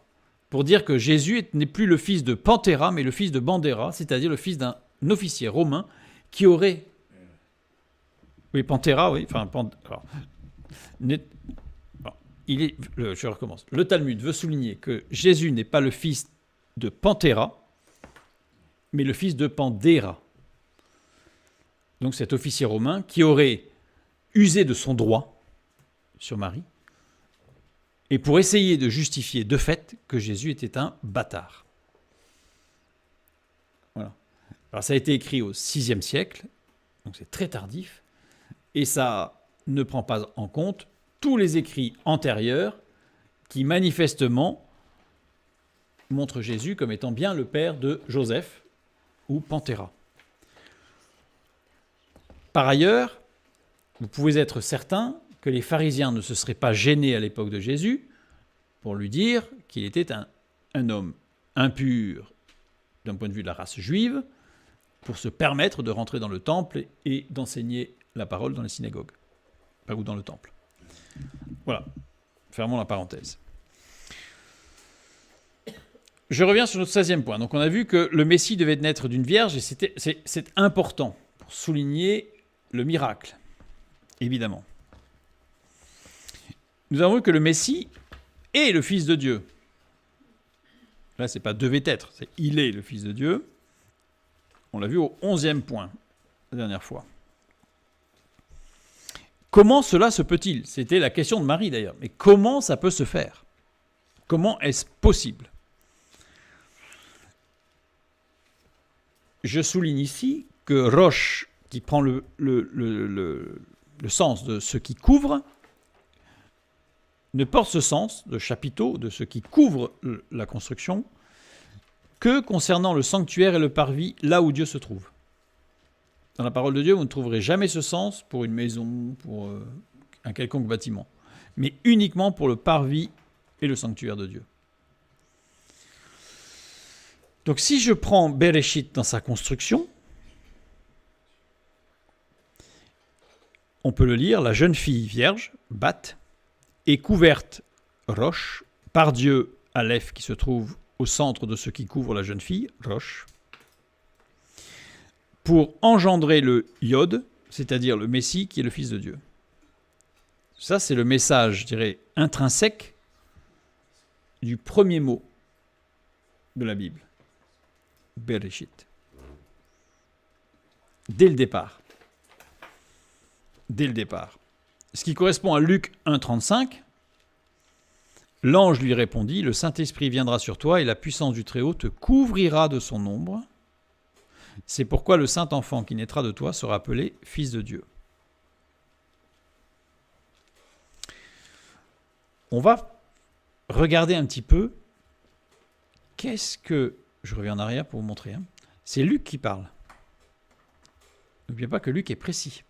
pour dire que Jésus n'est plus le fils de Panthéra, mais le fils de Bandéra, c'est-à-dire le fils d'un officier romain qui aurait... Oui, Panthéra, oui. Enfin, je recommence. Le Talmud veut souligner que Jésus n'est pas le fils de Panthéra, mais le fils de Pandéra. Donc cet officier romain qui aurait usé de son droit sur Marie, et pour essayer de justifier de fait que Jésus était un bâtard. Voilà. Alors ça a été écrit au VIe siècle, donc c'est très tardif, et ça ne prend pas en compte tous les écrits antérieurs qui manifestement montrent Jésus comme étant bien le père de Joseph ou Panthéra. Par ailleurs, vous pouvez être certain que les pharisiens ne se seraient pas gênés à l'époque de Jésus pour lui dire qu'il était un homme impur d'un point de vue de la race juive pour se permettre de rentrer dans le temple et d'enseigner la parole dans les synagogues, ou dans le temple. Voilà, fermons la parenthèse. Je reviens sur notre 16e point. Donc on a vu que le Messie devait naître d'une vierge et c'est important pour souligner le miracle, évidemment. Nous avons vu que le Messie est le Fils de Dieu. Là, ce n'est pas devait être, c'est il est le Fils de Dieu. On l'a vu au 11e point, la dernière fois. Comment cela se peut-il ? C'était la question de Marie d'ailleurs. Mais comment ça peut se faire ? Comment est-ce possible ? Je souligne ici que Roche, qui prend le sens de ce qui couvre, ne porte ce sens de chapiteau, de ce qui couvre la construction, que concernant le sanctuaire et le parvis, là où Dieu se trouve. Dans la parole de Dieu, vous ne trouverez jamais ce sens pour une maison, pour un quelconque bâtiment, mais uniquement pour le parvis et le sanctuaire de Dieu. Donc si je prends Bereshit dans sa construction, on peut le lire, la jeune fille vierge, Bat, est couverte, Rosh, par Dieu, Aleph, qui se trouve au centre de ce qui couvre la jeune fille, Rosh, pour engendrer le Yod, c'est-à-dire le Messie qui est le Fils de Dieu. Ça, c'est le message, je dirais, intrinsèque du premier mot de la Bible. Bereshit. Dès le départ. Dès le départ. Ce qui correspond à Luc 1,35, l'ange lui répondit, le Saint-Esprit viendra sur toi et la puissance du Très-Haut te couvrira de son ombre. C'est pourquoi le Saint-Enfant qui naîtra de toi sera appelé Fils de Dieu. On va regarder un petit peu qu'est-ce que... Je reviens en arrière pour vous montrer. C'est Luc qui parle. N'oubliez pas que Luc est précis.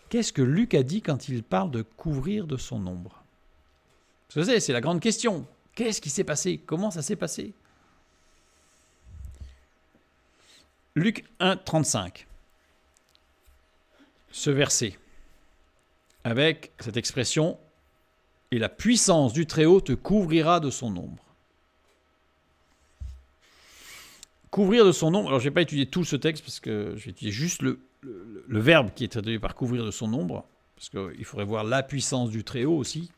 Qu'est-ce que Luc a dit quand il parle de couvrir de son ombre? C'est la grande question. Qu'est-ce qui s'est passé? Comment ça s'est passé? Luc 1,35. Ce verset, avec cette expression « Et la puissance du Très-Haut te couvrira de son ombre ». Couvrir de son ombre, alors je ne vais pas étudier tout ce texte parce que je vais étudier juste le verbe qui est traduit par couvrir de son ombre, parce qu'il faudrait voir la puissance du Très-Haut aussi,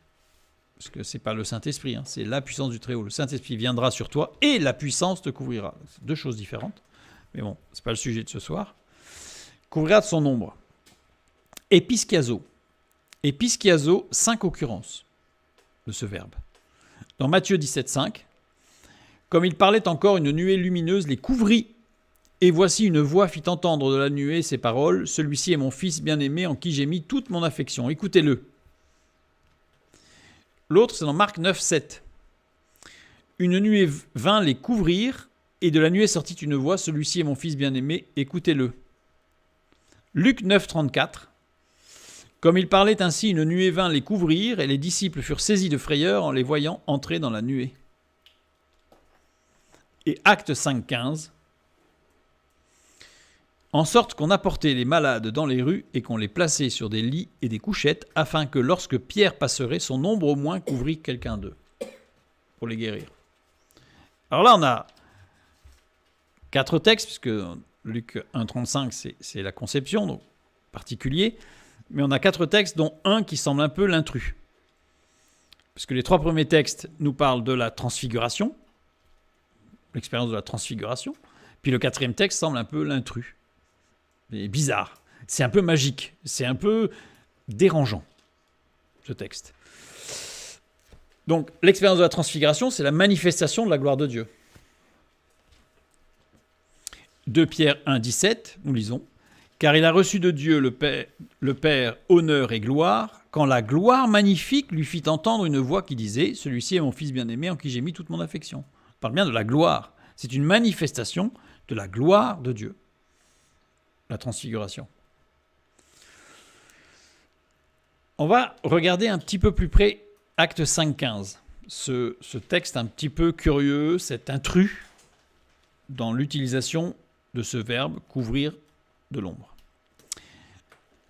parce que ce n'est pas le Saint-Esprit, c'est la puissance du Très-Haut. Le Saint-Esprit viendra sur toi et la puissance te couvrira. C'est deux choses différentes, mais bon, ce n'est pas le sujet de ce soir. Couvrira de son ombre. Episkiazo. Episkiazo, 5 occurrences de ce verbe. Dans Matthieu 17,5, comme il parlait encore, une nuée lumineuse les couvrit. Et voici une voix fit entendre de la nuée ces paroles. Celui-ci est mon fils bien-aimé en qui j'ai mis toute mon affection. Écoutez-le. L'autre, c'est dans Marc 9,7. Une nuée vint les couvrir et de la nuée sortit une voix. Celui-ci est mon fils bien-aimé. Écoutez-le. Luc 9,34. Comme il parlait ainsi, une nuée vint les couvrir et les disciples furent saisis de frayeur en les voyant entrer dans la nuée. Et Acte 5,15, en sorte qu'on apportait les malades dans les rues et qu'on les plaçait sur des lits et des couchettes, afin que lorsque Pierre passerait, son ombre au moins couvrit quelqu'un d'eux, pour les guérir. Alors là, on a 4 textes, puisque Luc 1,35, c'est la conception, donc particulier, mais on a 4 textes, dont un qui semble un peu l'intrus. Parce que les 3 premiers textes nous parlent de la transfiguration, l'expérience de la transfiguration. Puis le 4e texte semble un peu l'intrus. C'est bizarre. C'est un peu magique. C'est un peu dérangeant, ce texte. Donc, l'expérience de la transfiguration, c'est la manifestation de la gloire de Dieu. 2 Pierre 1,17, nous lisons « Car il a reçu de Dieu le Père honneur et gloire, quand la gloire magnifique lui fit entendre une voix qui disait « Celui-ci est mon fils bien-aimé en qui j'ai mis toute mon affection ». On parle bien de la gloire. C'est une manifestation de la gloire de Dieu. La transfiguration. On va regarder un petit peu plus près Acte 5,15. Ce texte un petit peu curieux, cet intrus dans l'utilisation de ce verbe « couvrir de l'ombre ».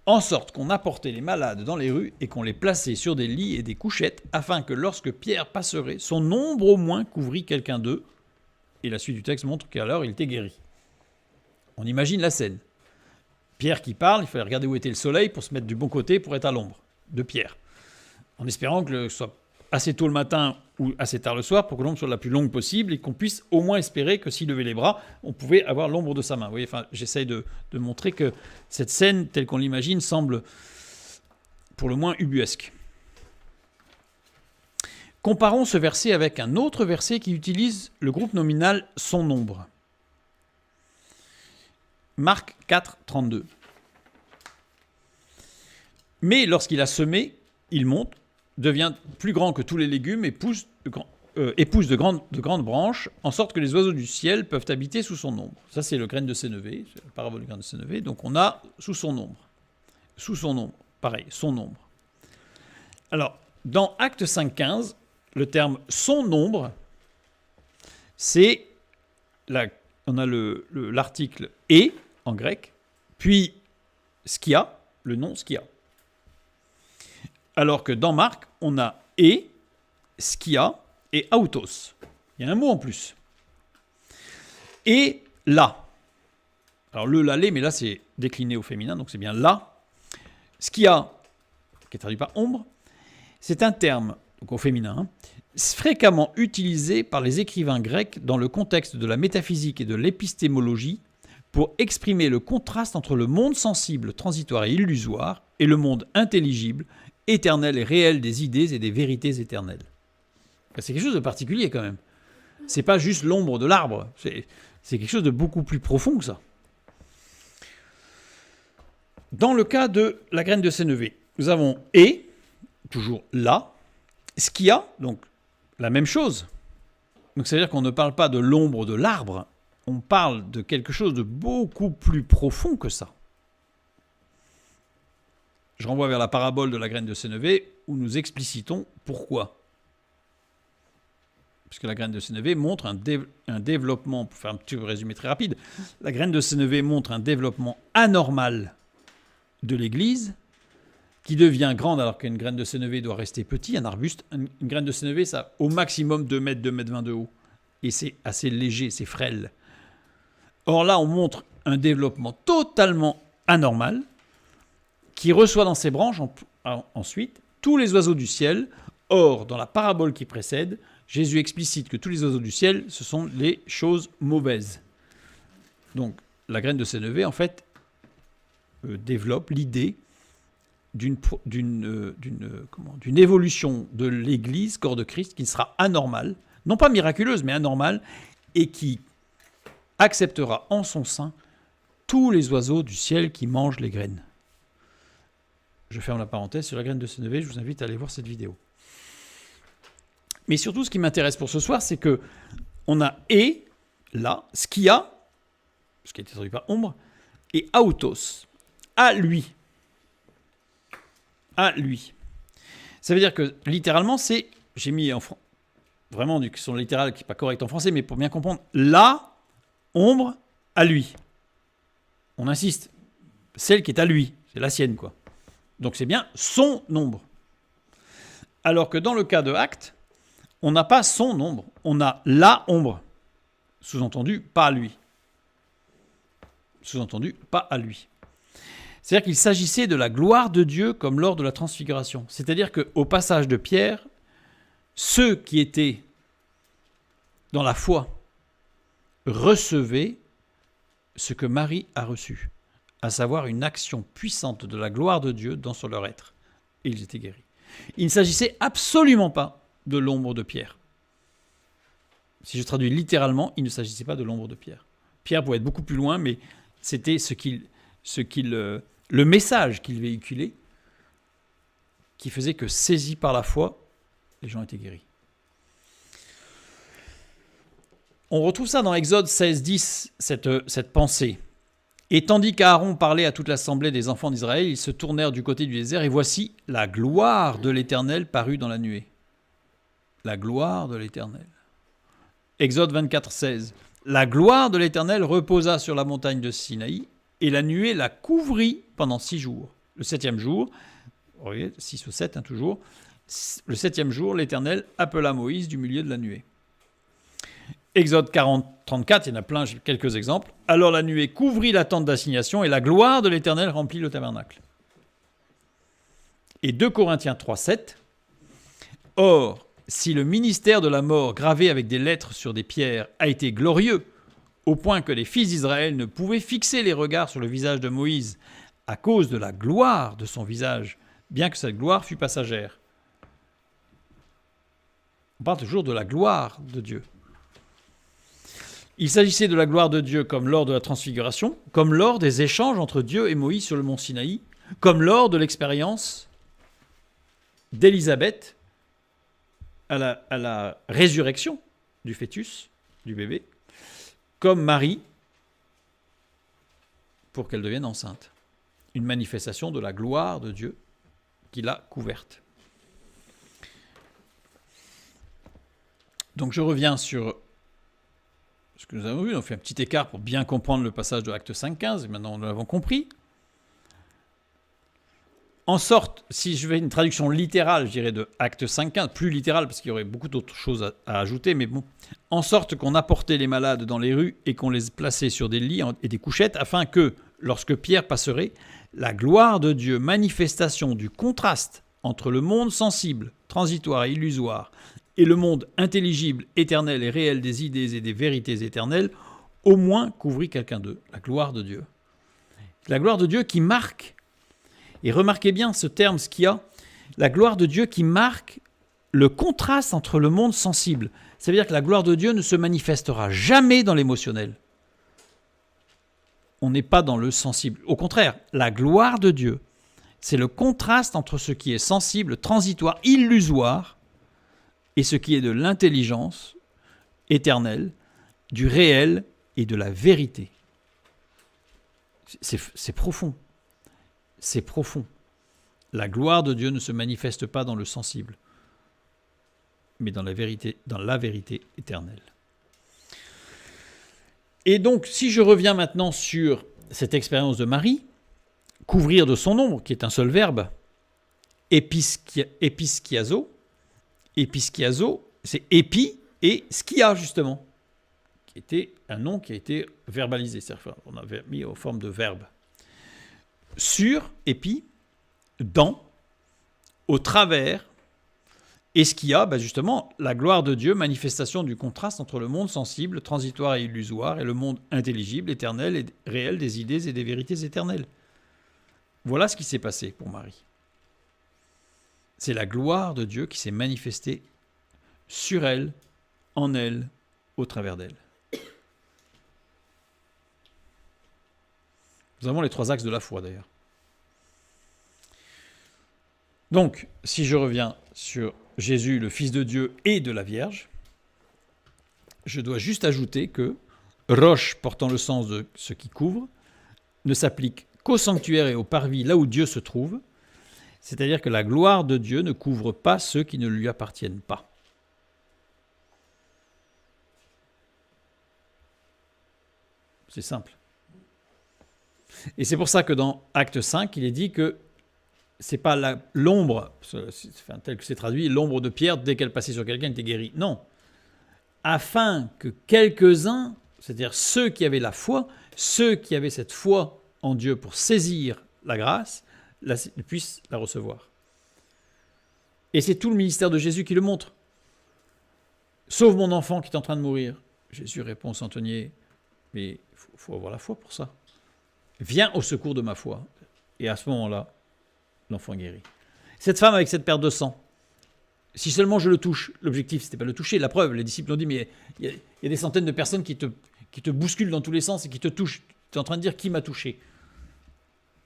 En sorte qu'on apportait les malades dans les rues et qu'on les plaçait sur des lits et des couchettes, afin que lorsque Pierre passerait, son ombre au moins couvrit quelqu'un d'eux. Et la suite du texte montre qu'alors il était guéri. On imagine la scène. Pierre qui parle, il fallait regarder où était le soleil pour se mettre du bon côté pour être à l'ombre de Pierre. En espérant que ce soit assez tôt le matin ou assez tard le soir pour que l'ombre soit la plus longue possible et qu'on puisse au moins espérer que s'il levait les bras, on pouvait avoir l'ombre de sa main. Vous voyez, j'essaye de montrer que cette scène, telle qu'on l'imagine, semble pour le moins ubuesque. Comparons ce verset avec un autre verset qui utilise le groupe nominal « son nombre ». Marc 4, 32. Mais lorsqu'il a semé, il monte, devient plus grand que tous les légumes et pousse épouse de grandes branches, en sorte que les oiseaux du ciel peuvent habiter sous son ombre. Ça, c'est le graine de sénévé, c'est la parabole du graine de sénévé. Donc on a sous son ombre. Sous son ombre, pareil, son ombre. Alors, dans Acte 5.15, le terme son ombre, c'est on a l'article et en grec, puis skia, le nom skia. Alors que dans Marc, on a et, skia et autos. Il y a un mot en plus. Et là. Alors le la, les, mais là c'est décliné au féminin, donc c'est bien là. Skia, qui est traduit par ombre, c'est un terme, donc au féminin, fréquemment utilisé par les écrivains grecs dans le contexte de la métaphysique et de l'épistémologie pour exprimer le contraste entre le monde sensible, transitoire et illusoire et le monde intelligible, éternel et réel des idées et des vérités éternelles. C'est quelque chose de particulier quand même. C'est pas juste l'ombre de l'arbre, c'est quelque chose de beaucoup plus profond que ça. Dans le cas de la graine de sénévé, nous avons et, toujours là, skia, donc la même chose. Donc ça veut dire qu'on ne parle pas de l'ombre de l'arbre, on parle de quelque chose de beaucoup plus profond que ça. Je renvoie vers la parabole de la graine de sénévé où nous explicitons pourquoi. Puisque la graine de sénévé montre un développement, pour faire un petit résumé très rapide, la graine de sénévé montre un développement anormal de l'Église qui devient grande alors qu'une graine de sénévé doit rester petit, un arbuste. Une graine de sénévé, ça a au maximum 2 mètres, 2 mètres 20 de haut. Et c'est assez léger, c'est frêle. Or là, on montre un développement totalement anormal qui reçoit dans ses branches ensuite tous les oiseaux du ciel. Or, dans la parabole qui précède, Jésus explicite que tous les oiseaux du ciel, ce sont les choses mauvaises. Donc, la graine de sénévé, en fait, développe l'idée d'une évolution de l'Église, corps de Christ, qui sera anormale, non pas miraculeuse, mais anormale, et qui acceptera en son sein tous les oiseaux du ciel qui mangent les graines. Je ferme la parenthèse sur la graine de sénévé, je vous invite à aller voir cette vidéo. Mais surtout, ce qui m'intéresse pour ce soir, c'est que on a et, là, skia, ce qui a été traduit par ombre, et autos, à lui. À lui. Ça veut dire que, littéralement, c'est, j'ai mis vraiment du son littéral qui n'est pas correct en français, mais pour bien comprendre, la ombre à lui. On insiste, celle qui est à lui, c'est la sienne, quoi. Donc c'est bien son ombre. Alors que dans le cas de Acte, on n'a pas son ombre, on a la ombre. Sous-entendu, pas à lui. Sous-entendu, pas à lui. C'est-à-dire qu'il s'agissait de la gloire de Dieu comme lors de la transfiguration. C'est-à-dire qu'au passage de Pierre, ceux qui étaient dans la foi recevaient ce que Marie a reçu, à savoir une action puissante de la gloire de Dieu dans leur être. Et ils étaient guéris. Il ne s'agissait absolument pas de l'ombre de Pierre. Si je traduis littéralement, il ne s'agissait pas de l'ombre de Pierre. Pierre pouvait être beaucoup plus loin, mais c'était le message qu'il véhiculait qui faisait que, saisis par la foi, les gens étaient guéris. On retrouve ça dans Exode 16.10, cette pensée. Et tandis qu'Aaron parlait à toute l'assemblée des enfants d'Israël, ils se tournèrent du côté du désert, et voici, la gloire de l'Éternel parut dans la nuée. La gloire de l'Éternel. Exode 24.16. La gloire de l'Éternel reposa sur la montagne de Sinaï, et la nuée la couvrit pendant 6 jours. Le 7e jour, vous voyez, 6 ou 7 toujours, le 7e jour, l'Éternel appela Moïse du milieu de la nuée. Exode 40.34, il y en a plein, j'ai quelques exemples. Alors la nuée couvrit la tente d'assignation et la gloire de l'Éternel remplit le tabernacle. Et 2 Corinthiens 3.7. Or, si le ministère de la mort gravé avec des lettres sur des pierres a été glorieux, au point que les fils d'Israël ne pouvaient fixer les regards sur le visage de Moïse à cause de la gloire de son visage, bien que cette gloire fût passagère. On parle toujours de la gloire de Dieu. Il s'agissait de la gloire de Dieu comme lors de la transfiguration, comme lors des échanges entre Dieu et Moïse sur le mont Sinaï, comme lors de l'expérience d'Élisabeth à la résurrection du fœtus, du bébé, comme Marie, pour qu'elle devienne enceinte. Une manifestation de la gloire de Dieu qui l'a couverte. Donc je reviens sur ce que nous avons vu. On fait un petit écart pour bien comprendre le passage de Acte 5.15, et maintenant nous l'avons compris. En sorte, si je fais une traduction littérale, je dirais de Acte 5.15, plus littérale parce qu'il y aurait beaucoup d'autres choses à ajouter, mais bon, en sorte qu'on apportait les malades dans les rues et qu'on les plaçait sur des lits et des couchettes, afin que, lorsque Pierre passerait, la gloire de Dieu, manifestation du contraste entre le monde sensible, transitoire et illusoire, et le monde intelligible, éternel et réel des idées et des vérités éternelles, au moins couvrit quelqu'un d'eux, la gloire de Dieu. La gloire de Dieu qui marque. Et remarquez bien ce terme, ce qu'il y a, la gloire de Dieu qui marque le contraste entre le monde sensible. Ça veut dire que la gloire de Dieu ne se manifestera jamais dans l'émotionnel. On n'est pas dans le sensible. Au contraire, la gloire de Dieu, c'est le contraste entre ce qui est sensible, transitoire, illusoire, et ce qui est de l'intelligence éternelle, du réel et de la vérité. C'est profond. C'est profond. La gloire de Dieu ne se manifeste pas dans le sensible, mais dans la vérité éternelle. Et donc, si je reviens maintenant sur cette expérience de Marie, couvrir de son ombre, qui est un seul verbe, episkiazo, c'est épi et skia, justement, qui était un nom qui a été verbalisé, c'est-à-dire on avait mis en forme de verbe. Sur, épi, dans, au travers, et ce qu'il y a, justement, la gloire de Dieu, manifestation du contraste entre le monde sensible, transitoire et illusoire, et le monde intelligible, éternel et réel des idées et des vérités éternelles. Voilà ce qui s'est passé pour Marie. C'est la gloire de Dieu qui s'est manifestée sur elle, en elle, au travers d'elle. Nous avons les 3 axes de la foi, d'ailleurs. Donc, si je reviens sur Jésus, le Fils de Dieu et de la Vierge, je dois juste ajouter que roche portant le sens de ce qui couvre ne s'applique qu'au sanctuaire et au parvis, là où Dieu se trouve, c'est-à-dire que la gloire de Dieu ne couvre pas ceux qui ne lui appartiennent pas. C'est simple. Et c'est pour ça que dans Acte 5, il est dit que c'est pas l'ombre, tel que c'est traduit, l'ombre de Pierre, dès qu'elle passait sur quelqu'un, était guérie. Non. Afin que quelques-uns, c'est-à-dire ceux qui avaient la foi, ceux qui avaient cette foi en Dieu pour saisir la grâce, puissent la recevoir. Et c'est tout le ministère de Jésus qui le montre. Sauve mon enfant qui est en train de mourir. Jésus répond au centenier, mais il faut avoir la foi pour ça. Viens au secours de ma foi. Et à ce moment-là, l'enfant guérit. Cette femme avec cette perte de sang, si seulement je le touche, l'objectif c'était pas de le toucher, la preuve, les disciples ont dit, mais il y a des centaines de personnes qui te bousculent dans tous les sens et qui te touchent. Tu es en train de dire qui m'a touché.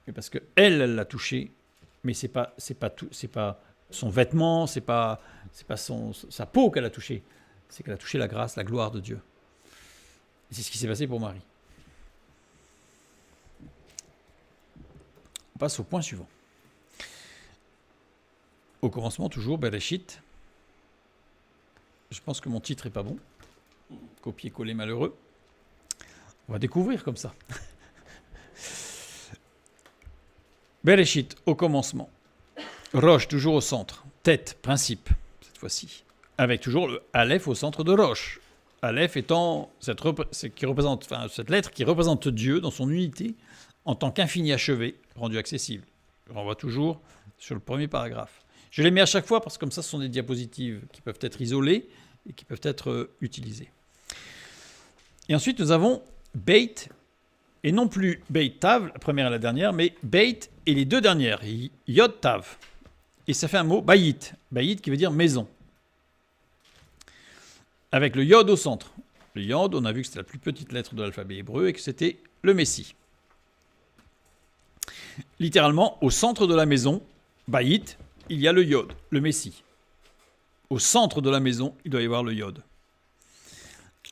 Mais parce que elle l'a touché, mais c'est pas son vêtement, c'est pas sa peau qu'elle a touché, c'est qu'elle a touché la grâce, la gloire de Dieu. Et c'est ce qui s'est passé pour Marie. On passe au point suivant. Au commencement, toujours, Bereshit. Je pense que mon titre n'est pas bon. Copier-coller malheureux. On va découvrir comme ça. Bereshit, au commencement. Roche, toujours au centre. Tête, principe, cette fois-ci. Avec toujours le Aleph au centre de Roche. Aleph étant cette lettre qui représente Dieu dans son unité en tant qu'infini achevé, rendu accessible. Je renvoie toujours sur le premier paragraphe. Je les mets à chaque fois parce que comme ça, ce sont des diapositives qui peuvent être isolées et qui peuvent être utilisées. Et ensuite, nous avons Beit, et non plus Beit Tav, la première et la dernière, mais Beit et les 2 dernières, Yod Tav. Et ça fait un mot, Bayit. Bayit qui veut dire maison. Avec le Yod au centre. Le Yod, on a vu que c'était la plus petite lettre de l'alphabet hébreu et que c'était le Messie. Littéralement, au centre de la maison, Bayit, il y a le Yod, le Messie. au centre de la maison, il doit y avoir le Yod.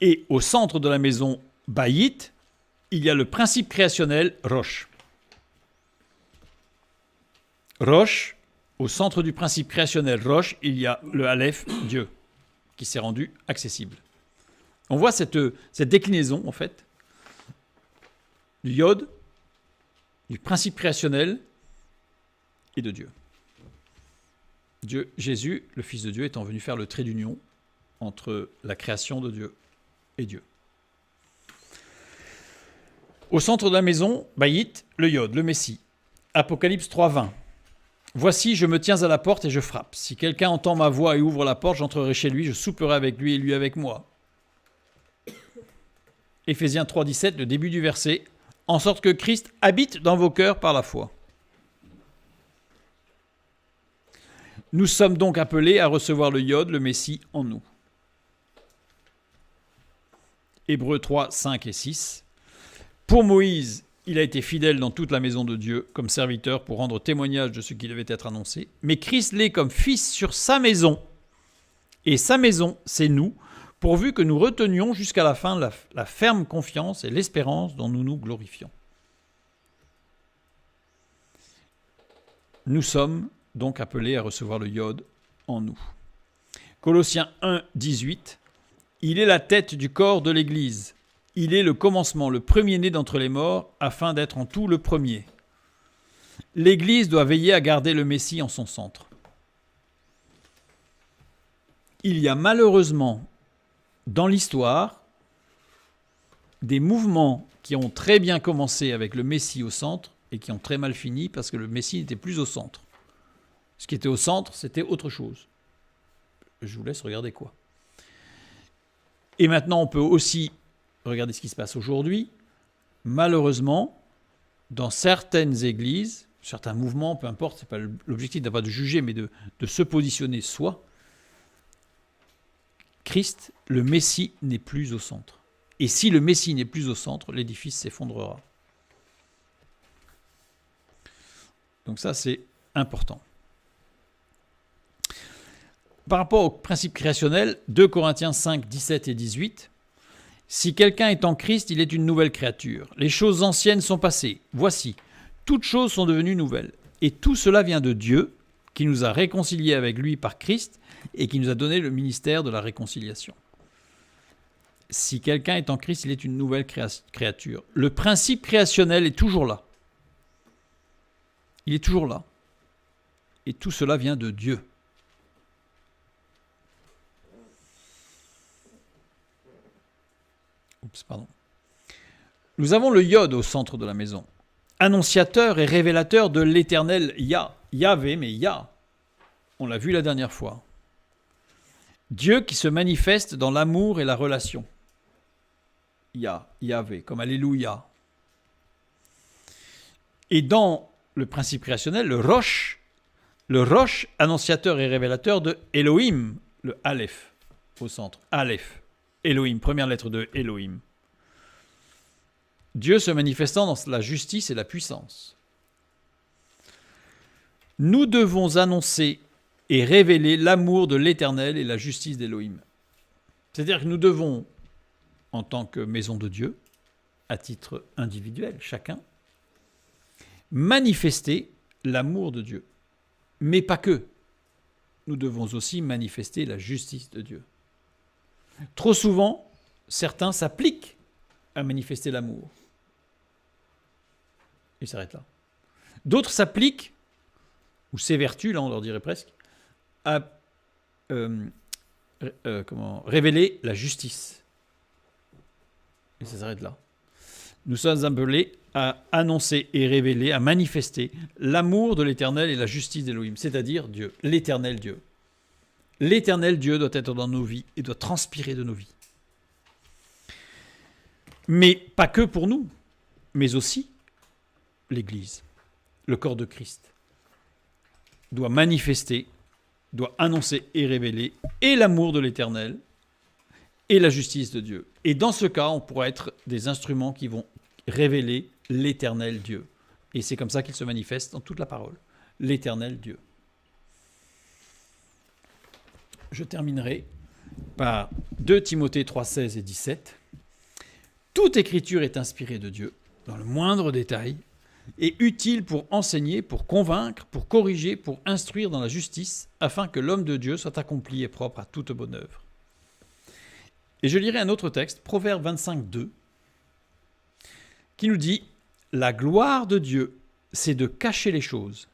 Et au centre de la maison Bayit, il y a le principe créationnel Rosh. Rosh, au centre du principe créationnel Rosh, il y a le Aleph, Dieu, qui s'est rendu accessible. On voit cette déclinaison, en fait, du Yod, du principe créationnel et de Dieu. Dieu, Jésus, le Fils de Dieu, étant venu faire le trait d'union entre la création de Dieu et Dieu. Au centre de la maison, Bayit, le Yod, le Messie. Apocalypse 3:20. Voici, je me tiens à la porte et je frappe. Si quelqu'un entend ma voix et ouvre la porte, j'entrerai chez lui, je souperai avec lui et lui avec moi. Éphésiens 3:17, le début du verset. En sorte que Christ habite dans vos cœurs par la foi. Nous sommes donc appelés à recevoir le Yod, le Messie, en nous. Hébreux 3, 5 et 6. Pour Moïse, il a été fidèle dans toute la maison de Dieu, comme serviteur pour rendre témoignage de ce qui devait être annoncé. Mais Christ l'est comme fils sur sa maison. Et sa maison, c'est nous, pourvu que nous retenions jusqu'à la fin la ferme confiance et l'espérance dont nous nous glorifions. Nous sommes donc appelés à recevoir le Yod en nous. Colossiens 1, 18. Il est la tête du corps de l'Église. Il est le commencement, le premier-né d'entre les morts, afin d'être en tout le premier. L'Église doit veiller à garder le Messie en son centre. Il y a malheureusement dans l'histoire des mouvements qui ont très bien commencé avec le Messie au centre et qui ont très mal fini parce que le Messie n'était plus au centre. Ce qui était au centre, c'était autre chose. Je vous laisse regarder quoi. Et maintenant, on peut aussi regarder ce qui se passe aujourd'hui. Malheureusement, dans certaines églises, certains mouvements, peu importe, c'est pas l'objectif n'est pas de juger, mais de se positionner soi. Christ, le Messie, n'est plus au centre. Et si le Messie n'est plus au centre, l'édifice s'effondrera. Donc ça, c'est important. Par rapport au principe créationnel, 2 Corinthiens 5, 17 et 18, « Si quelqu'un est en Christ, il est une nouvelle créature. Les choses anciennes sont passées. Voici, toutes choses sont devenues nouvelles. Et tout cela vient de Dieu, qui nous a réconciliés avec lui par Christ et qui nous a donné le ministère de la réconciliation. » Si quelqu'un est en Christ, il est une nouvelle créature. Le principe créationnel est toujours là. Il est toujours là. Et tout cela vient de Dieu. Nous avons le Yod au centre de la maison, annonciateur et révélateur de l'éternel Yahvé, mais Yah. On l'a vu la dernière fois. Dieu qui se manifeste dans l'amour et la relation. Yahvé, comme Alléluia. Et dans le principe créationnel, le Rosh, annonciateur et révélateur de Elohim, le Aleph, au centre. Aleph, Elohim, première lettre de Elohim. Dieu se manifestant dans la justice et la puissance. Nous devons annoncer et révéler l'amour de l'Éternel et la justice d'Elohim. C'est-à-dire que nous devons, en tant que maison de Dieu, à titre individuel, chacun, manifester l'amour de Dieu. Mais pas que. Nous devons aussi manifester la justice de Dieu. Trop souvent, certains s'appliquent à manifester l'amour. Ils s'arrêtent là. D'autres s'appliquent, ou s'évertuent, là on leur dirait presque, à révéler la justice. Et ça s'arrête là. Nous sommes appelés à annoncer et révéler, à manifester l'amour de l'Éternel et la justice d'Élohim, c'est-à-dire Dieu, l'Éternel Dieu. L'Éternel Dieu doit être dans nos vies et doit transpirer de nos vies. Mais pas que pour nous, mais aussi l'Église, le corps de Christ, doit manifester, doit annoncer et révéler et l'amour de l'Éternel et la justice de Dieu. Et dans ce cas, on pourra être des instruments qui vont révéler l'Éternel Dieu. Et c'est comme ça qu'il se manifeste dans toute la parole, l'Éternel Dieu. je terminerai par 2 Timothée 3, 16 et 17. Toute écriture est inspirée de Dieu, dans le moindre détail, et utile pour enseigner, pour convaincre, pour corriger, pour instruire dans la justice, afin que l'homme de Dieu soit accompli et propre à toute bonne œuvre. Et je lirai un autre texte, Proverbe 25, 2, qui nous dit « La gloire de Dieu, c'est de cacher les choses.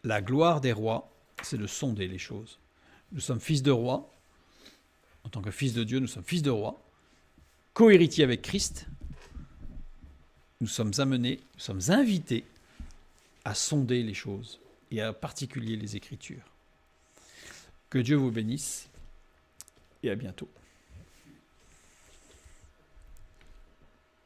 La gloire des rois, c'est de sonder les choses. » Nous sommes fils de roi. En tant que fils de Dieu, nous sommes fils de roi. Co-héritiers avec Christ. Nous sommes amenés, nous sommes invités à sonder les choses et en particulier les Écritures. Que Dieu vous bénisse et à bientôt.